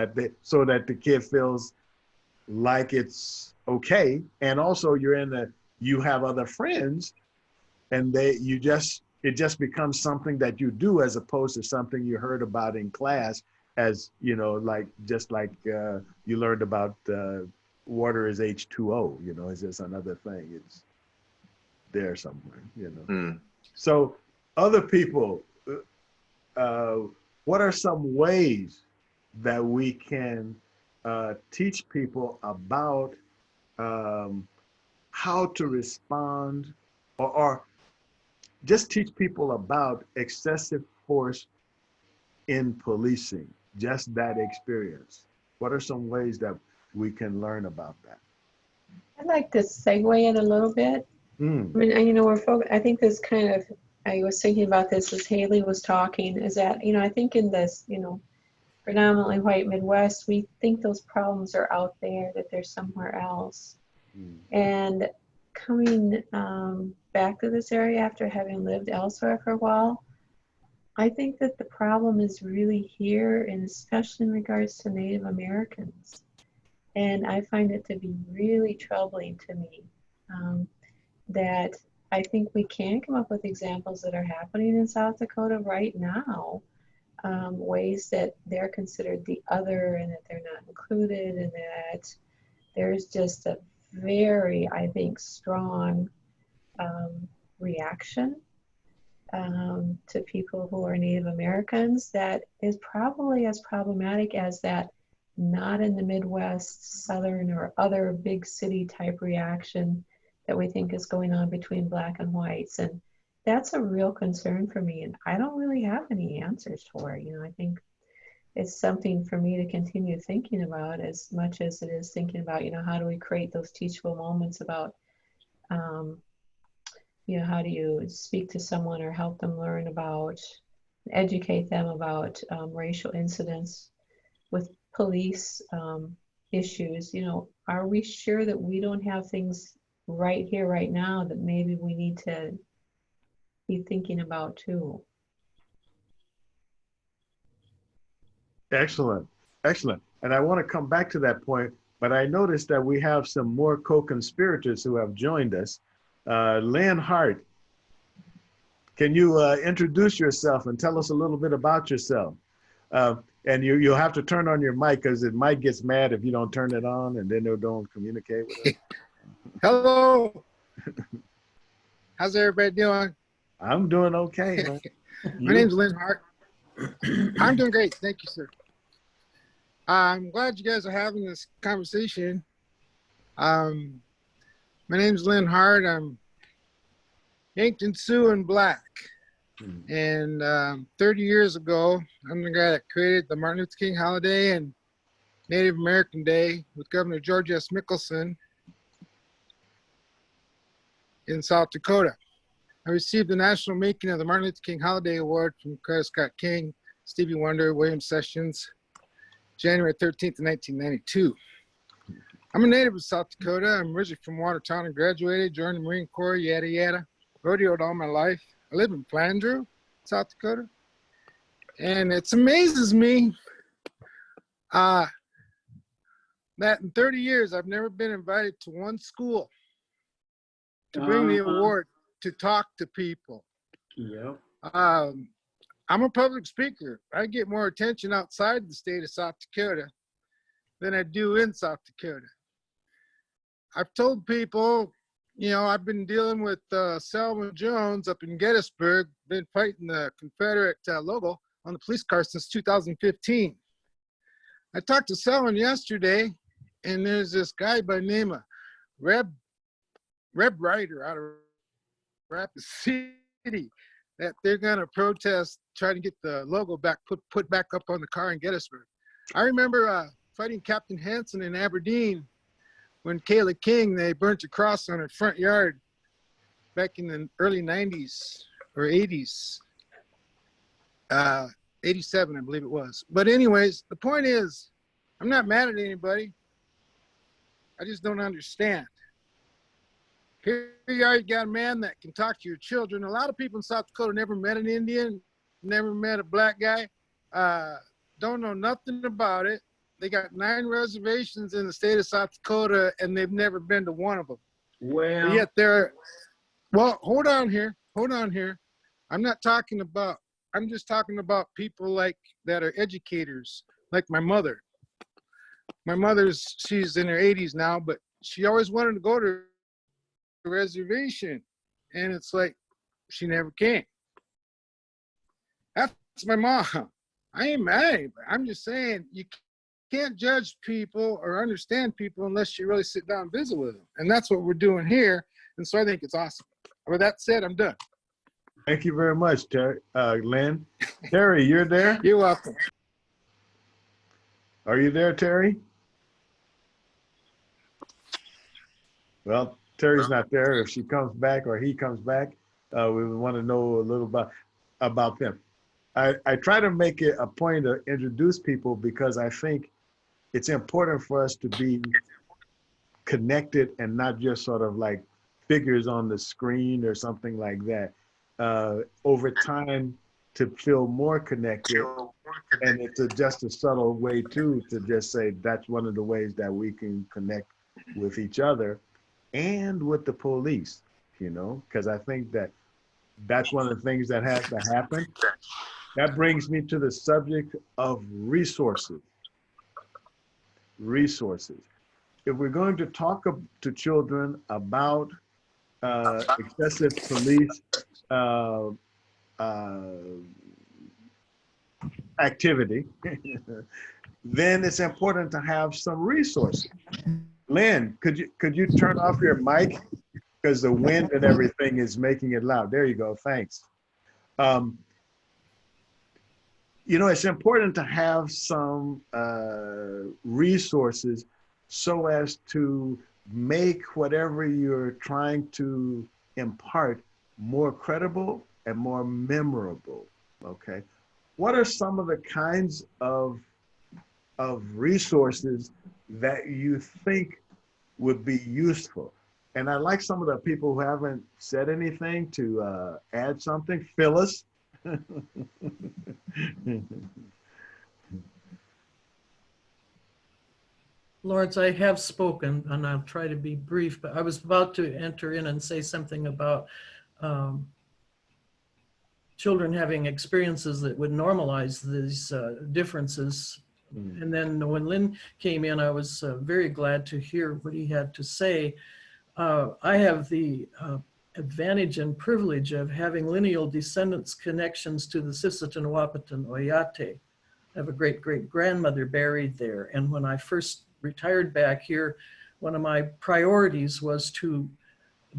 S1: so that the kid feels like it's okay. And also you have other friends, and it just becomes something that you do as opposed to something you heard about in class, as, you know, like, just like you learned about water is H2O, you know, it's just another thing. It's there somewhere, you know. So other people, what are some ways that we can teach people about how to respond, or just teach people about excessive force in policing, just that experience? What are some ways that we can learn about that?
S13: I'd like to segue it a little bit. I mean, you know, I think this kind of, I was thinking about this as Haley was talking, is that, you know, I think in this, you know, predominantly white Midwest, we think those problems are out there, that they're somewhere else. And coming back to this area after having lived elsewhere for a while, I think that the problem is really here, and especially in regards to Native Americans. And I find it to be really troubling to me that I think we can come up with examples that are happening in South Dakota right now, ways that they're considered the other and that they're not included, and that there's just a very, I think, strong reaction to people who are Native Americans that is probably as problematic as that not in the Midwest, Southern, or other big city type reaction that we think is going on between Black and whites. And that's a real concern for me, and I don't really have any answers for it. You know, I think it's something for me to continue thinking about, as much as it is thinking about, you know, how do we create those teachable moments about, you know, how do you speak to someone or help them learn about, educate them about racial incidents with police issues. You know, are we sure that we don't have things right here, right now, that maybe we need to be thinking about too?
S1: Excellent, excellent. And I want to come back to that point, but I noticed that we have some more co-conspirators who have joined us. Lynn Hart, Can you introduce yourself and tell us a little bit about yourself? And you'll have to turn on your mic because it might get mad if you don't turn it on, and then they don't communicate with us.
S17: Hello. How's everybody doing?
S1: I'm doing okay, man.
S17: My name's Lynn Hart. I'm doing great. Thank you, sir. I'm glad you guys are having this conversation. My name's Lynn Hart. I'm Yankton Sioux and Black. And 30 years ago, I'm the guy that created the Martin Luther King holiday and Native American Day with Governor George S. Mickelson in South Dakota. I received the national making of the Martin Luther King Holiday Award from Coretta Scott King, Stevie Wonder, William Sessions, January 13th, 1992. I'm a native of South Dakota. I'm originally from Watertown and graduated, joined the Marine Corps, yada, yada. Rodeoed all my life. I live in Flandreau, South Dakota. And it amazes me that in 30 years, I've never been invited to one school to bring the award to talk to people.
S10: Yep.
S17: I'm a public speaker. I get more attention outside the state of South Dakota than I do in South Dakota. I've told people, you know, I've been dealing with Selma Jones up in Gettysburg, been fighting the Confederate logo on the police car since 2015. I talked to Selma yesterday, and there's this guy by the name of Reb Ryder out of Rapid City that they're gonna protest, trying to get the logo back, put back up on the car in Gettysburg. I remember fighting Captain Hansen in Aberdeen when Kayla King, they burnt a cross on her front yard back in the early 90s or 80s, 87, I believe it was. But anyways, the point is, I'm not mad at anybody. I just don't understand. Here you are, you got a man that can talk to your children. A lot of people in South Dakota never met an Indian, never met a black guy, don't know nothing about it. They got 9 reservations in the state of South Dakota, and they've never been to one of them.
S10: Well,
S17: but yet they're, well, hold on here. I'm not talking about, I'm just talking about people like that are educators, like my mother. My mother's, she's in her 80s now, but she always wanted to go to a reservation, and it's like she never came. That's my mom. I ain't mad. I'm just saying you can't judge people or understand people unless you really sit down and visit with them. And that's what we're doing here. And so I think it's awesome. With that said, I'm done.
S1: Thank you very much, Terry. Lynn. Terry, you're there?
S17: You're welcome.
S1: Are you there, Terry? Well, Terry's not there. If she comes back or he comes back, we want to know a little about them. I try to make it a point to introduce people because I think it's important for us to be connected and not just sort of like figures on the screen or something like that. Over time, to feel more connected, and it's just a subtle way too to just say that's one of the ways that we can connect with each other and with the police, you know, because I think that that's one of the things that has to happen. That brings me to the subject of resources. Resources. If we're going to talk to children about excessive police activity, then it's important to have some resources. Lynn, could you turn off your mic? Because the wind and everything is making it loud. There you go, thanks. You know, it's important to have some resources so as to make whatever you're trying to impart more credible and more memorable, okay? What are some of the kinds of resources that you think would be useful? And I'd like some of the people who haven't said anything to add something. Phyllis.
S11: Lawrence, I have spoken, and I'll try to be brief, but I was about to enter in and say something about children having experiences that would normalize these differences. And then when Lynn came in, I was very glad to hear what he had to say. I have the advantage and privilege of having lineal descendants connections to the Sisseton, Wahpeton, Oyate. I have a great-great-grandmother buried there. And when I first retired back here, one of my priorities was to,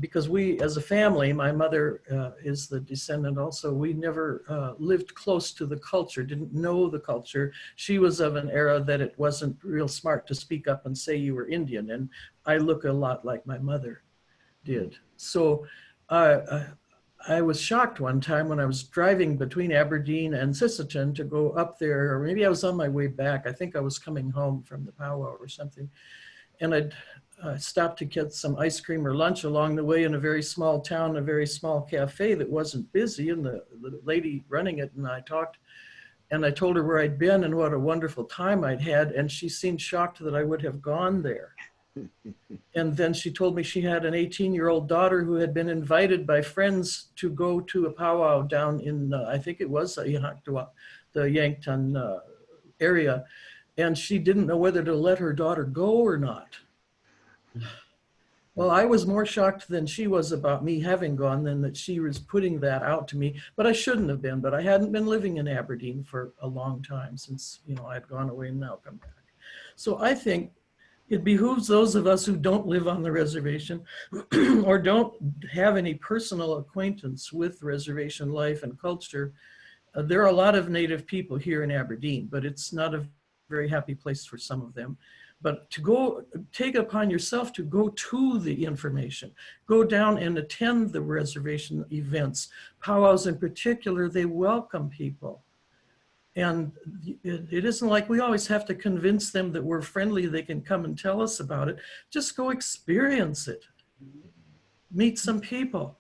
S11: because we, as a family, my mother is the descendant also, we never lived close to the culture, didn't know the culture. She was of an era that it wasn't real smart to speak up and say you were Indian. And I look a lot like my mother did. So I was shocked one time when I was driving between Aberdeen and Sisseton to go up there, or maybe I was on my way back. I think I was coming home from the powwow or something. And I'd stopped to get some ice cream or lunch along the way in a very small town, a very small cafe that wasn't busy. And the lady running it and I talked, and I told her where I'd been and what a wonderful time I'd had. And she seemed shocked that I would have gone there. And then she told me she had an 18-year-old daughter who had been invited by friends to go to a powwow down in, I think it was the Yankton area. And she didn't know whether to let her daughter go or not. Well, I was more shocked than she was about me having gone than that she was putting that out to me. But I shouldn't have been, but I hadn't been living in Aberdeen for a long time since, you know, I'd gone away and now come back. So I think it behooves those of us who don't live on the reservation or don't have any personal acquaintance with reservation life and culture. There are a lot of Native people here in Aberdeen, but it's not a very happy place for some of them. But to go, take upon yourself to go to the information, go down and attend the reservation events. Powwows in particular, they welcome people. And it isn't like we always have to convince them that we're friendly, they can come and tell us about it. Just go experience it. Meet some people.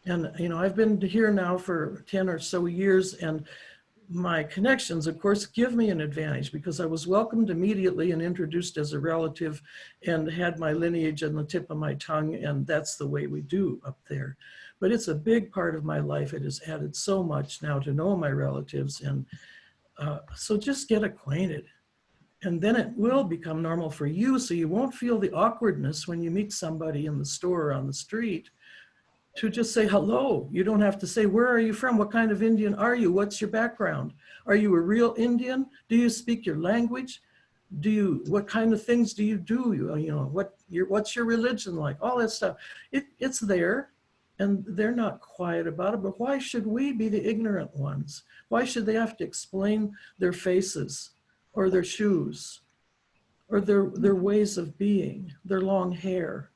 S11: And, you know, I've been here now for 10 or so years, and my connections, of course, give me an advantage because I was welcomed immediately and introduced as a relative and had my lineage on the tip of my tongue, and that's the way we do up there. But it's a big part of my life. It has added so much now to know my relatives, and so just get acquainted. And then it will become normal for you, so you won't feel the awkwardness when you meet somebody in the store or on the street to just say hello. You don't have to say, where are you from? What kind of Indian are you? What's your background? Are you a real Indian? Do you speak your language? What kind of things do you do? You know, what's your religion like? All that stuff. It's there, and they're not quiet about it, but why should we be the ignorant ones? Why should they have to explain their faces or their shoes or their ways of being, their long hair?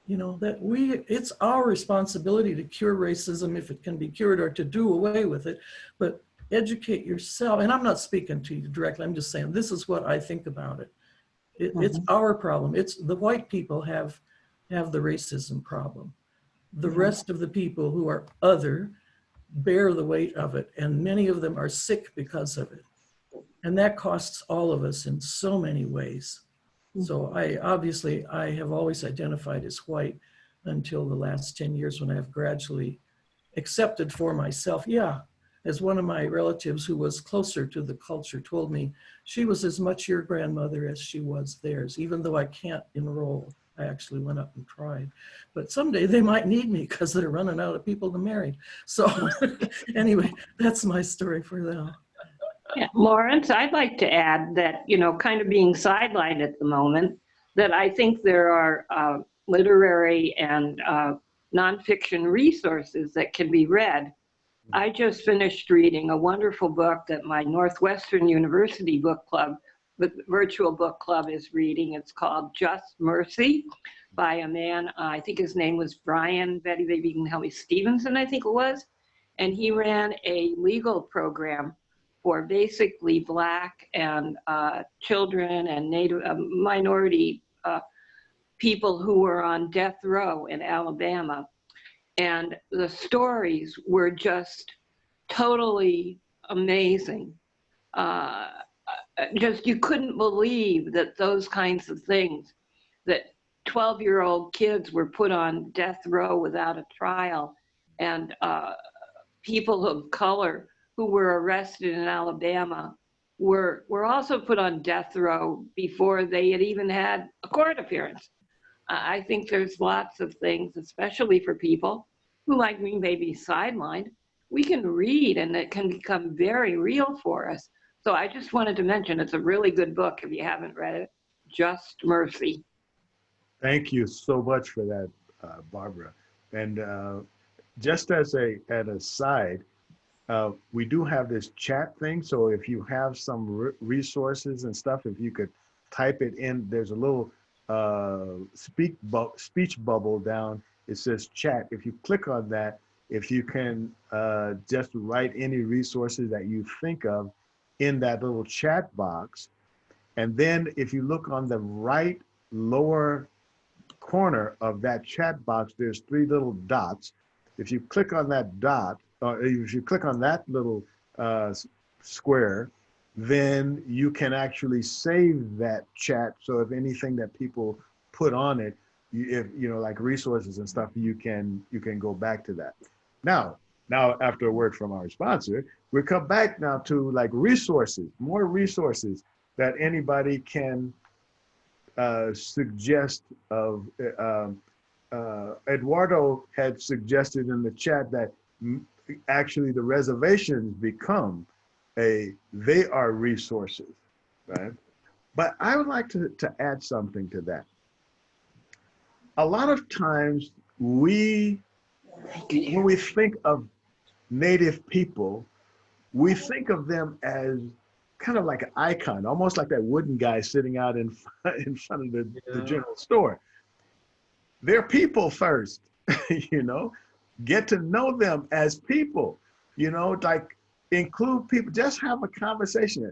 S11: You know, it's our responsibility to cure racism if it can be cured, or to do away with it, but educate yourself. And I'm not speaking to you directly, I'm just saying, this is what I think about it. It's our problem. It's the white people have the racism problem. The rest of the people who are other bear the weight of it, and many of them are sick because of it. And that costs all of us in so many ways. So I have always identified as white until the last 10 years when I have gradually accepted for myself. Yeah, as one of my relatives who was closer to the culture told me, she was as much your grandmother as she was theirs, even though I can't enroll. I actually went up and tried. But someday they might need me because they're running out of people to marry. So anyway, that's my story for now.
S16: Yeah, Lawrence, I'd like to add that, you know, kind of being sidelined at the moment, that I think there are literary and nonfiction resources that can be read. I just finished reading a wonderful book that my Northwestern University book club, the virtual book club, is reading. It's called Just Mercy by a man, I think his name was Brian, Betty, maybe you can help me, Stevenson, I think it was. And he ran a legal program for basically Black and children and Native minority people who were on death row in Alabama. And the stories were just totally amazing. Just, you couldn't believe that those kinds of things, that 12-year-old kids were put on death row without a trial, and people of color who were arrested in Alabama were also put on death row before they had even had a court appearance. I think there's lots of things, especially for people who, like me, may be sidelined. We can read and it can become very real for us. So I just wanted to mention it's a really good book if you haven't read it, Just Mercy.
S1: Thank you so much for that, Barbara. And just as an aside, we do have this chat thing. So if you have some resources and stuff, if you could type it in, there's a little speech bubble down. It says chat. If you click on that, if you can just write any resources that you think of in that little chat box. And then if you look on the right lower corner of that chat box, there's 3 little dots. If you click on that dot, or if you click on that little square, then you can actually save that chat. So if anything that people put on it, if you know, like resources and stuff, you can go back to that. Now after a word from our sponsor, we'll come back now to like resources, more resources that anybody can suggest of. Eduardo had suggested in the chat that actually the reservations become they are resources, right? But I would like to add something to that. A lot of times when we think of Native people, we think of them as kind of like an icon, almost like that wooden guy sitting out in front of the general store. They're people first, you know, get to know them as people, you know, like include people, just have a conversation.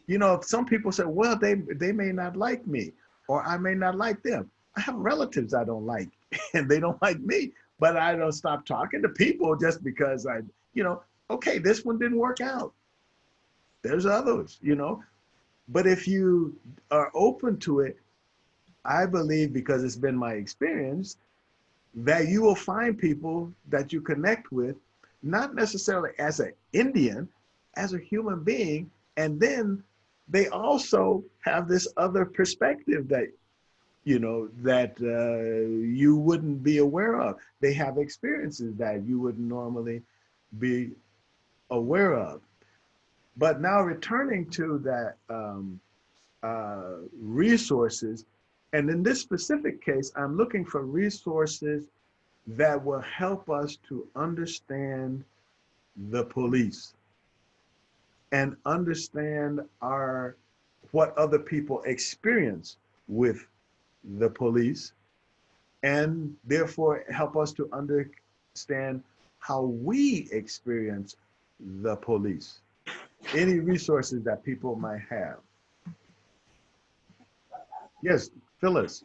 S1: You know, some people say, well, they may not like me or I may not like them. I have relatives I don't like and they don't like me, but I don't stop talking to people just because you know, okay, this one didn't work out. There's others, you know, but if you are open to it, I believe, because it's been my experience, that you will find people that you connect with, not necessarily as an Indian, as a human being, and then they also have this other perspective that, you know, that you wouldn't be aware of. They have experiences that you wouldn't normally be aware of. But now returning to that resources, and in this specific case, I'm looking for resources that will help us to understand the police and understand what other people experience with the police, and therefore help us to understand how we experience the police. Any resources that people might have. Yes, Phyllis.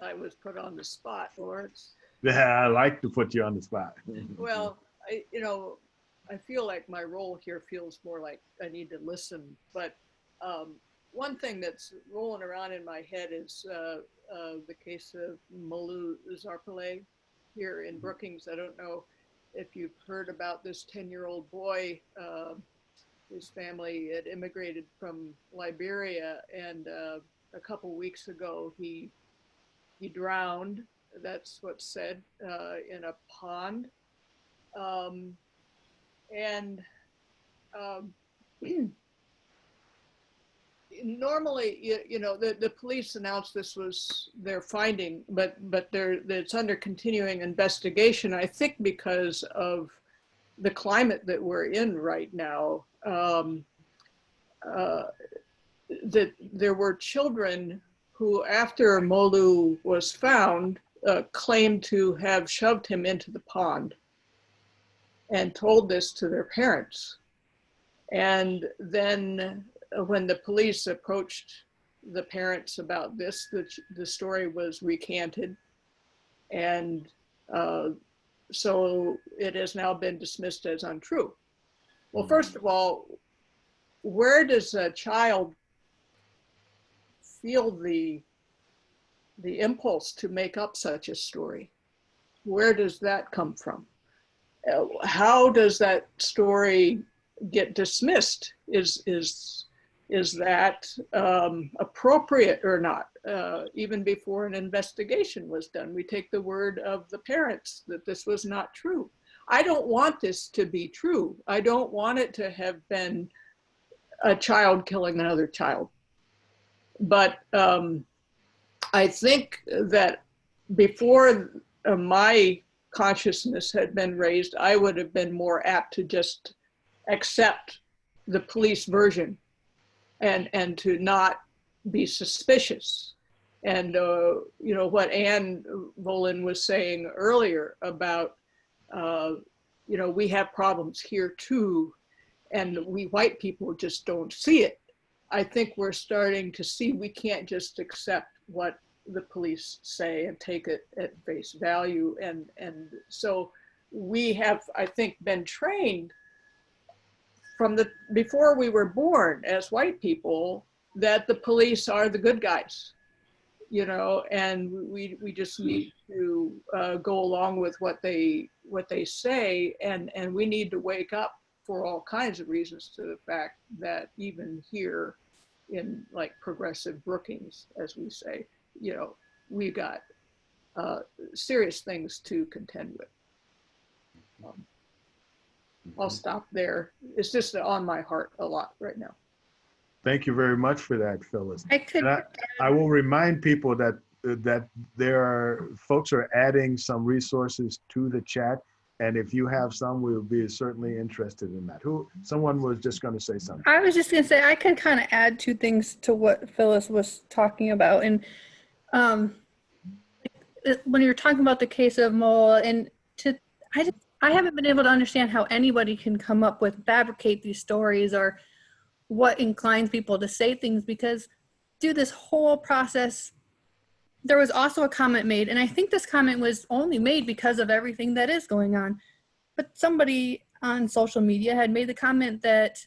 S4: I was put on the spot, Lawrence.
S1: Yeah, I like to put you on the spot.
S4: Well, you know, I feel like my role here feels more like I need to listen. But one thing that's rolling around in my head is the case of Molu Zarpale here in Brookings. I don't know if you've heard about this 10-year-old boy. His family had immigrated from Liberia, and a couple weeks ago he drowned. That's what's said, in a pond. Normally, you know, the police announced this was their finding, but it's under continuing investigation, I think, because of the climate that we're in right now. That there were children who, after Molu was found, claimed to have shoved him into the pond and told this to their parents. And then when the police approached the parents about this, the story was recanted. And so it has now been dismissed as untrue. Well, first of all, where does a child feel the impulse to make up such a story? Where does that come from? how does that story get dismissed? Is that appropriate or not? Even before an investigation was done, we take the word of the parents that this was not true. I don't want this to be true. I don't want it to have been a child killing another child. But I think that before my consciousness had been raised, I would have been more apt to just accept the police version and to not be suspicious. And you know, what Ann Volin was saying earlier about, you know, we have problems here too, and we white people just don't see it. I think we're starting to see we can't just accept what the police say and take it at face value. And so we have, I think, been trained from before we were born as white people that the police are the good guys, you know, and we just need to go along with what they say, and we need to wake up for all kinds of reasons to the fact that even here in like progressive Brookings, as we say, you know, we got serious things to contend with. I'll stop there. It's just on my heart a lot right now.
S1: Thank you very much for that, Phyllis.
S3: I
S1: will remind people that there are folks are adding some resources to the chat, and if you have some, we'll be certainly interested in that. Someone was just going to say something.
S3: I was just going to say I can kind of add two things to what Phyllis was talking about, and when you're talking about the case of Mole, and I haven't been able to understand how anybody can come up with fabricate these stories or what inclines people to say things, because through this whole process, there was also a comment made, and I think this comment was only made because of everything that is going on. But somebody on social media had made the comment that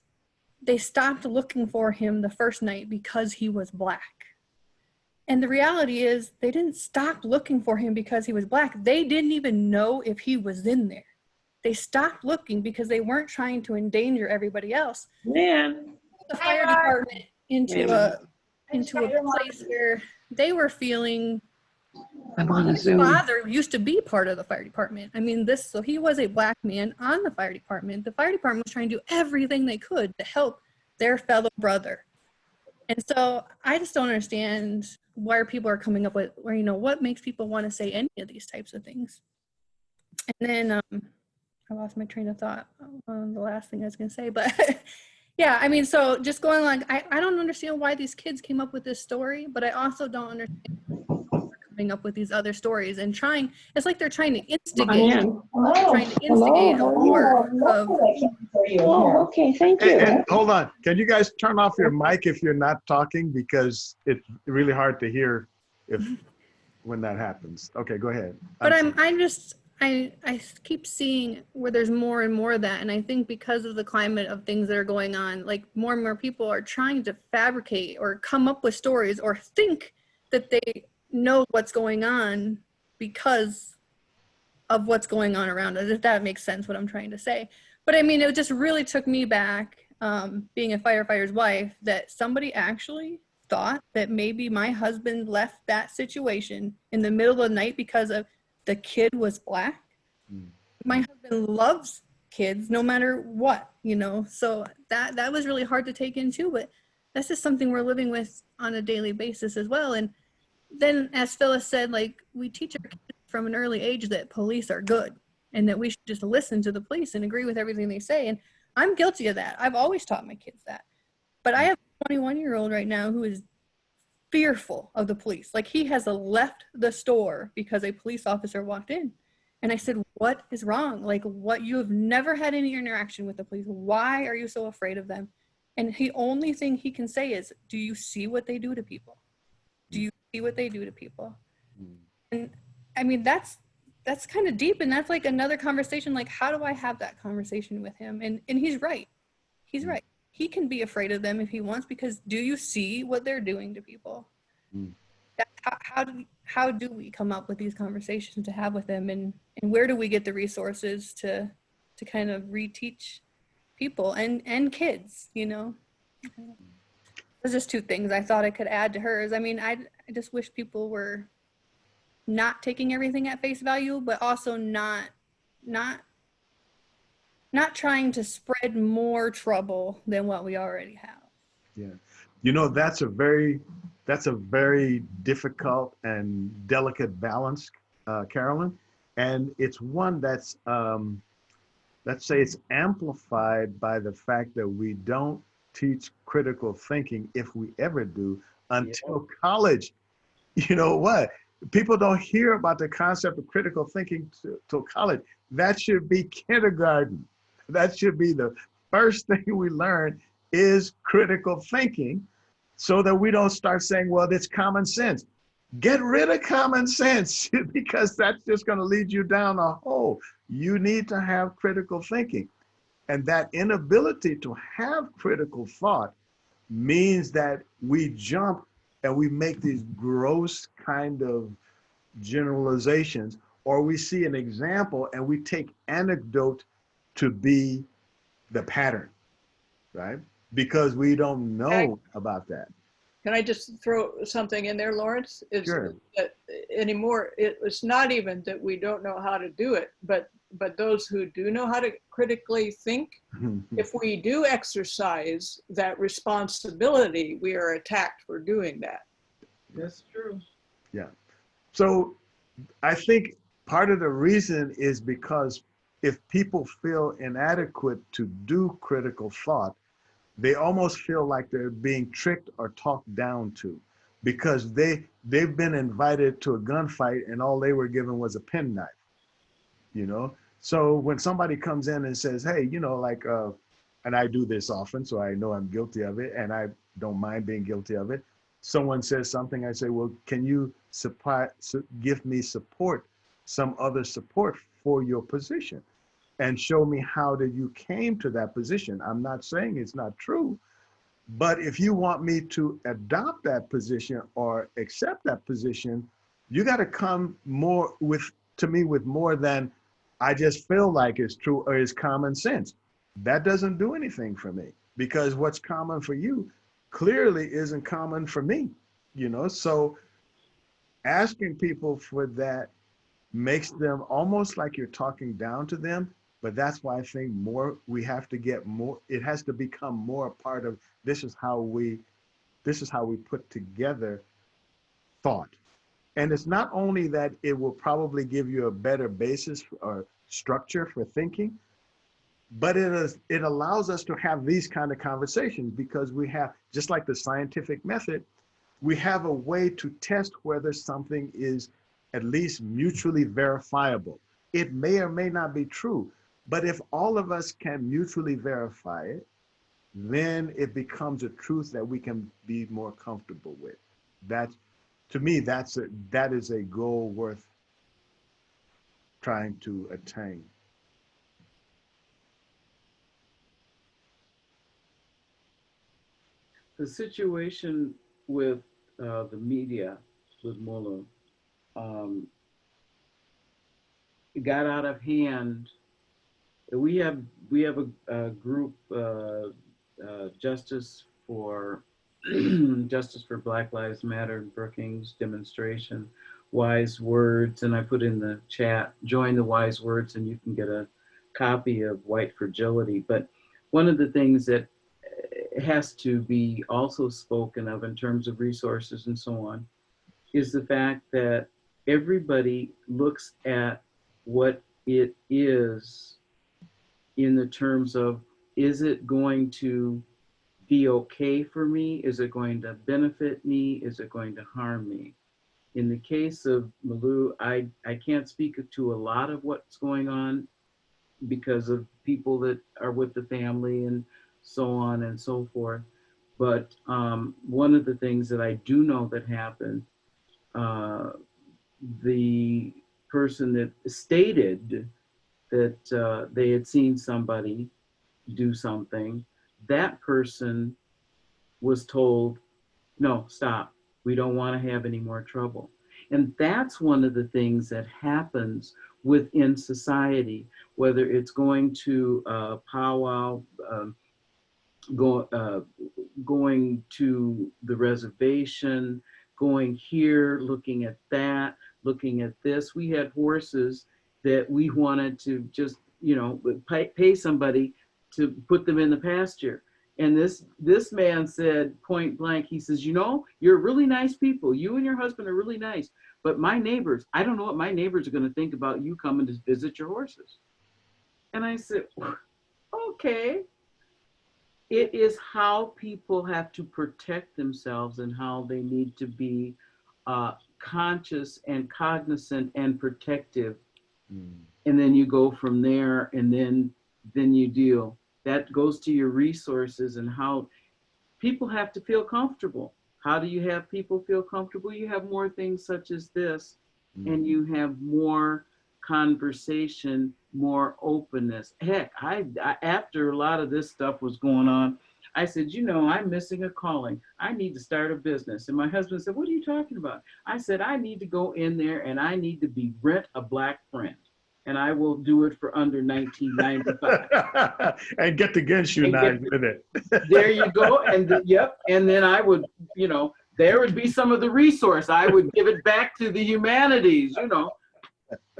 S3: they stopped looking for him the first night because he was Black. And the reality is they didn't stop looking for him because he was Black. They didn't even know if he was in there. They stopped looking because they weren't trying to endanger everybody else.
S16: Man.
S3: The fire department into a place where they were feeling his father used to be part of the fire department. I mean, so he was a Black man on the fire department. The fire department was trying to do everything they could to help their fellow brother. And so I just don't understand why people are coming up with, or, you know, what makes people want to say any of these types of things. And then I lost my train of thought on the last thing I was going to say, but yeah, I mean, so just going like, I don't understand why these kids came up with this story, but I also don't understand coming up with these other stories and trying, it's like they're trying to instigate, a war of.
S16: Oh, okay, thank you.
S1: And hold on, can you guys turn off your mic if you're not talking, because it's really hard to hear when that happens. Okay, go ahead.
S3: But I keep seeing where there's more and more of that. And I think because of the climate of things that are going on, like more and more people are trying to fabricate or come up with stories or think that they know what's going on because of what's going on around us, if that makes sense what I'm trying to say. But I mean, it just really took me back, being a firefighter's wife, that somebody actually thought that maybe my husband left that situation in the middle of the night because of the kid was Black. My husband loves kids no matter what, you know, so that was really hard to take into, but that's just something we're living with on a daily basis as well. And then, as Phyllis said, like, we teach our kids from an early age that police are good and that we should just listen to the police and agree with everything they say. And I'm guilty of that. I've always taught my kids that. But I have a 21-year-old right now who is fearful of the police. Like, he has left the store because a police officer walked in. And I said, what is wrong? Like, what, you have never had any interaction with the police. Why are you so afraid of them? And the only thing he can say is, do you see what they do to people? Do you see what they do to people? And I mean, that's kind of deep. And that's like another conversation. Like, how do I have that conversation with him? And he's right. He's right. He can be afraid of them if he wants, because do you see what they're doing to people? How do we come up with these conversations to have with them, and where do we get the resources to to kind of reteach people and kids, you know. There's just two things I thought I could add to hers. I mean, I just wish people were not taking everything at face value, but also not trying to spread more trouble than what we already have.
S1: Yeah. You know, that's a very difficult and delicate balance, Carolyn. And it's one that's, let's say it's amplified by the fact that we don't teach critical thinking, if we ever do, until college. You know what? People don't hear about the concept of critical thinking till college. That should be kindergarten. That should be the first thing we learn is critical thinking, so that we don't start saying, well, it's common sense. Get rid of common sense because that's just going to lead you down a hole. You need to have critical thinking. And that inability to have critical thought means that we jump and we make these gross kind of generalizations, or we see an example and we take anecdote to be the pattern, right? Because we don't know about that.
S4: Can I just throw something in there, Lawrence?
S1: Sure.
S4: That anymore, it's not even that we don't know how to do it, but those who do know how to critically think, if we do exercise that responsibility, we are attacked for doing that.
S10: That's true.
S1: Yeah. So I think part of the reason is because if people feel inadequate to do critical thought, they almost feel like they're being tricked or talked down to, because they've been invited to a gunfight and all they were given was a penknife, you know? So when somebody comes in and says, hey, you know, like, and I do this often, so I know I'm guilty of it, and I don't mind being guilty of it. Someone says something, I say, well, can you give me support, some other support for your position, and show me how that you came to that position. I'm not saying it's not true, but if you want me to adopt that position or accept that position, you got to come to me with more than I just feel like it's true or is common sense. That doesn't do anything for me, because what's common for you clearly isn't common for me, you know? So asking people for that makes them almost like you're talking down to them. But that's why I think we have to get more, it has to become more a part of, this is how we put together thought. And it's not only that it will probably give you a better basis or structure for thinking, but it allows us to have these kind of conversations, because we have, just like the scientific method, we have a way to test whether something is at least mutually verifiable. It may or may not be true, but if all of us can mutually verify it, then it becomes a truth that we can be more comfortable with. That, to me, that is a goal worth trying to attain.
S10: The situation with the media, with Mulu, it got out of hand. We have a group, Justice for Black Lives Matter in Brookings demonstration, Wise Words, and I put in the chat, join the Wise Words and you can get a copy of White Fragility. But one of the things that has to be also spoken of in terms of resources and so on is the fact that everybody looks at what it is in the terms of, is it going to be okay for me? Is it going to benefit me? Is it going to harm me? In the case of Malou, I can't speak to a lot of what's going on because of people that are with the family and so on and so forth. But one of the things that I do know that happened, the person that stated that they had seen somebody do something, that person was told, no, stop. We don't want to have any more trouble. And that's one of the things that happens within society, whether it's going to powwow, going to the reservation, going here, looking at that, looking at this. We had horses that we wanted to just, you know, pay somebody to put them in the pasture. And this man said point blank, he says, you know, you're really nice people. You and your husband are really nice. But my neighbors, I don't know what my neighbors are going to think about you coming to visit your horses. And I said, okay. It is how people have to protect themselves and how they need to be conscious and cognizant and protective. And then you go from there, and then you deal. That goes to your resources and how people have to feel comfortable. How do you have people feel comfortable? You have more things such as this, and you have more conversation, more openness. Heck, I after a lot of this stuff was going on, I said, you know, I'm missing a calling. I need to start a business. And my husband said, what are you talking about? I said, I need to go in there and I need to rent a black friend. And I will do it for under $19.95.
S1: And get the Genshu knife with it.
S10: There you go. And yep. And then I would, you know, there would be some of the resource. I would give it back to the humanities, you know.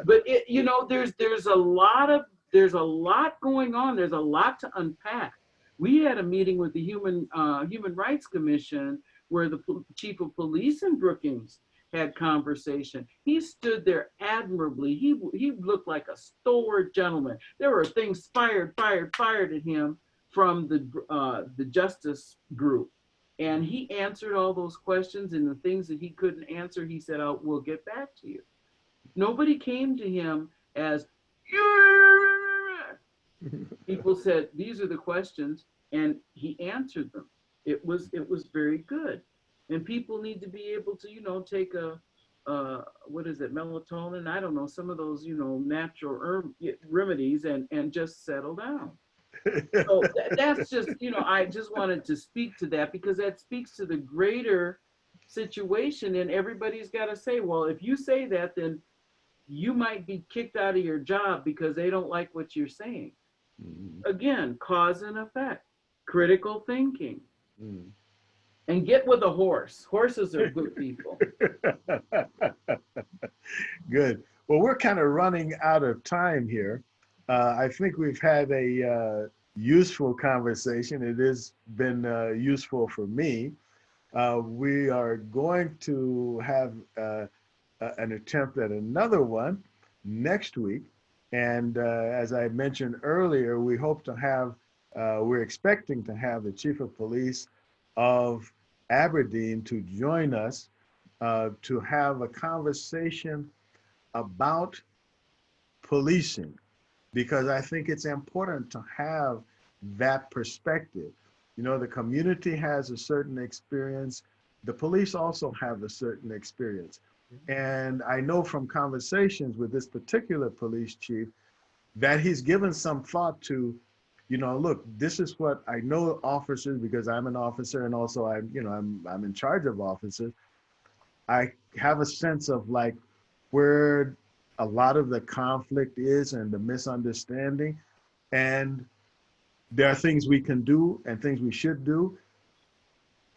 S10: But it, you know, there's a lot going on. There's a lot to unpack. We had a meeting with the Human Rights Commission where the chief of police in Brookings had conversation. He stood there admirably. He looked like a stalwart gentleman. There were things fired at him from the justice group. And he answered all those questions, and the things that he couldn't answer, he said, oh, we'll get back to you. Nobody came to him as, people said, these are the questions, and he answered them. It was very good. And people need to be able to, you know, take what is it, melatonin? I don't know, some of those, you know, natural remedies and just settle down. So that's just, you know, I just wanted to speak to that because that speaks to the greater situation. And everybody's got to say, well, if you say that, then you might be kicked out of your job because they don't like what you're saying. Again, cause and effect, critical thinking. And get with a horse. Horses are good people.
S1: Good. Well, we're kind of running out of time here. I think we've had a useful conversation. It has been useful for me. We are going to have an attempt at another one next week. And as I mentioned earlier, we hope to have, we're expecting to have the Chief of Police of Aberdeen to join us to have a conversation about policing, because I think it's important to have that perspective. You know, the community has a certain experience. The police also have a certain experience. And I know from conversations with this particular police chief that he's given some thought to, you know, look, this is what I know officers, because I'm an officer and also I'm in charge of officers. I have a sense of like where a lot of the conflict is and the misunderstanding. And there are things we can do and things we should do.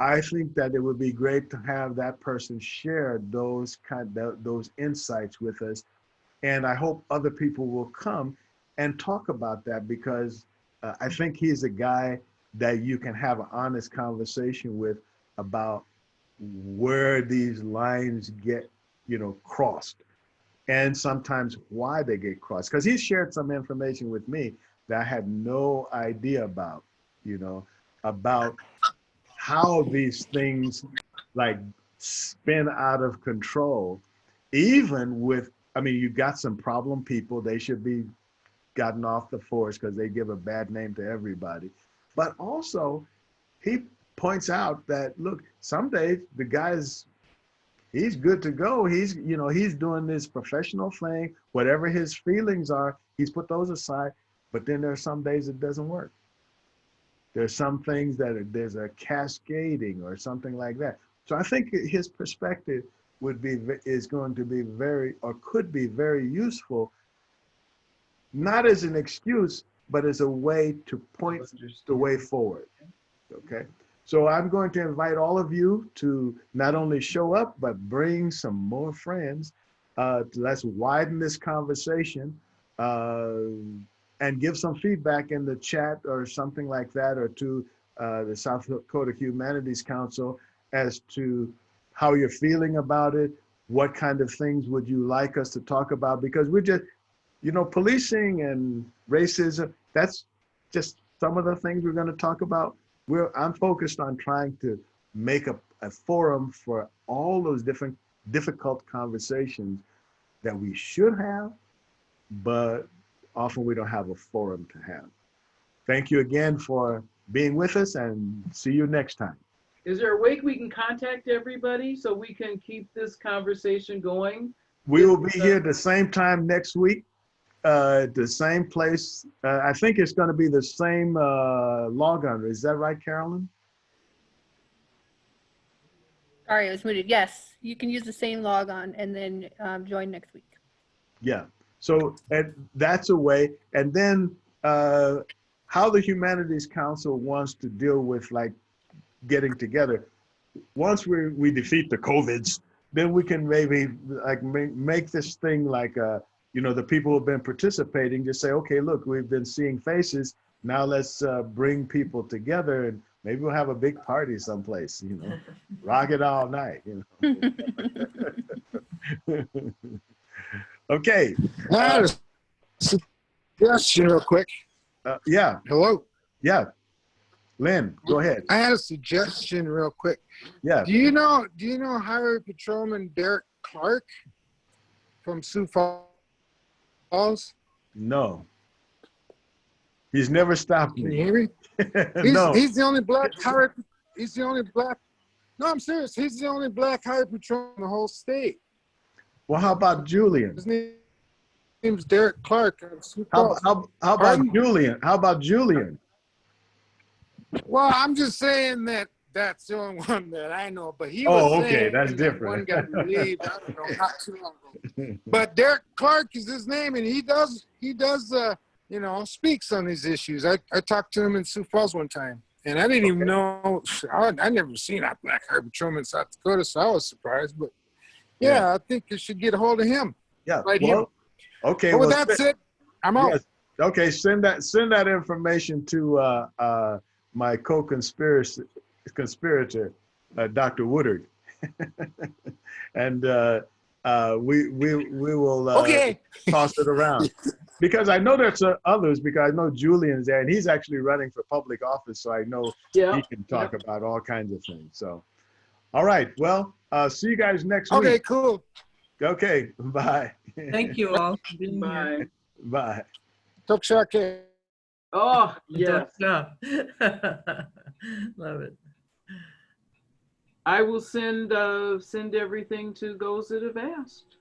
S1: I think that it would be great to have that person share those insights with us. And I hope other people will come and talk about that, because I think he's a guy that you can have an honest conversation with about where these lines get, you know, crossed, and sometimes why they get crossed. Because he shared some information with me that I had no idea about, you know, about how these things like spin out of control. Even with, I mean, you got some problem people, they should be gotten off the force because they give a bad name to everybody. But also, he points out that, look, some days the guy's, he's good to go. He's, you know, he's doing this professional thing, whatever his feelings are, he's put those aside. But then there are some days it doesn't work. There's some things that there's a cascading or something like that. So I think his perspective is going to be very, or could be very useful not as an excuse, but as a way to point the way forward. Okay. So I'm going to invite all of you to not only show up, but bring some more friends. Let's widen this conversation and give some feedback in the chat or something like that, or to the South Dakota Humanities Council as to how you're feeling about it. What kind of things would you like us to talk about? Because we're just, you know, policing and racism, that's just some of the things we're going to talk about. I'm focused on trying to make a forum for all those different difficult conversations that we should have, but often we don't have a forum to have. Thank you again for being with us, and see you next time.
S10: Is there a way we can contact everybody so we can keep this conversation going?
S1: We will be here the same time next week, the same place. I think it's going to be the same log-on. Is that right, Carolyn?
S3: Sorry, I was muted. Yes, you can use the same log-on and then join next week.
S1: Yeah. So that's a way. And then how the Humanities Council wants to deal with like getting together. Once we defeat the COVIDs, then we can maybe like make this thing like, you know, the people who've been participating just say, okay, look, we've been seeing faces. Now let's bring people together, and maybe we'll have a big party someplace, you know, rock it all night, you know. Okay.
S17: I had a suggestion real quick.
S1: Yeah.
S17: Hello.
S1: Yeah. Lynn, go ahead.
S17: I had a suggestion real quick.
S1: Yeah.
S17: Do you know Highway Patrolman Derek Clark from Sioux Falls?
S1: No. He's never stopped me.
S17: Can you hear me?
S1: No.
S17: He's the only black highway. He's the only black. No, I'm serious. He's the only black highway patrolman in the whole state.
S1: Well, how about Julian?
S17: His name's Derek Clark.
S1: How about Julian? How about Julian?
S17: Well, I'm just saying that that's the only one that I know. But he
S1: was
S17: was
S1: okay,
S17: saying
S1: that's
S17: that
S1: different.
S17: one got relieved. I don't know, not too long ago. But Derek Clark is his name, and he does you know, speaks on these issues. I talked to him in Sioux Falls one time, and I didn't even know. I never seen a black highway patrolman in South Dakota, so I was surprised. But yeah, I think you should get a hold of him.
S1: Yeah.
S17: Right
S1: Well,
S17: here.
S1: okay.
S17: But
S1: Well,
S17: that's it. I'm out.
S1: Yes. Okay. Send that information to my co-conspirator, Dr. Woodard, and we will
S17: Okay.
S1: toss it around. Because I know there's others, because I know Julian's there, and he's actually running for public office, so I know he can talk about all kinds of things. So, all right. Well, see you guys next week.
S17: Okay, cool.
S1: Okay, bye.
S11: Thank you all for being here.
S1: Bye.
S17: Talk shake.
S10: Oh, yes.
S11: Love it.
S10: I will send everything to those that have asked.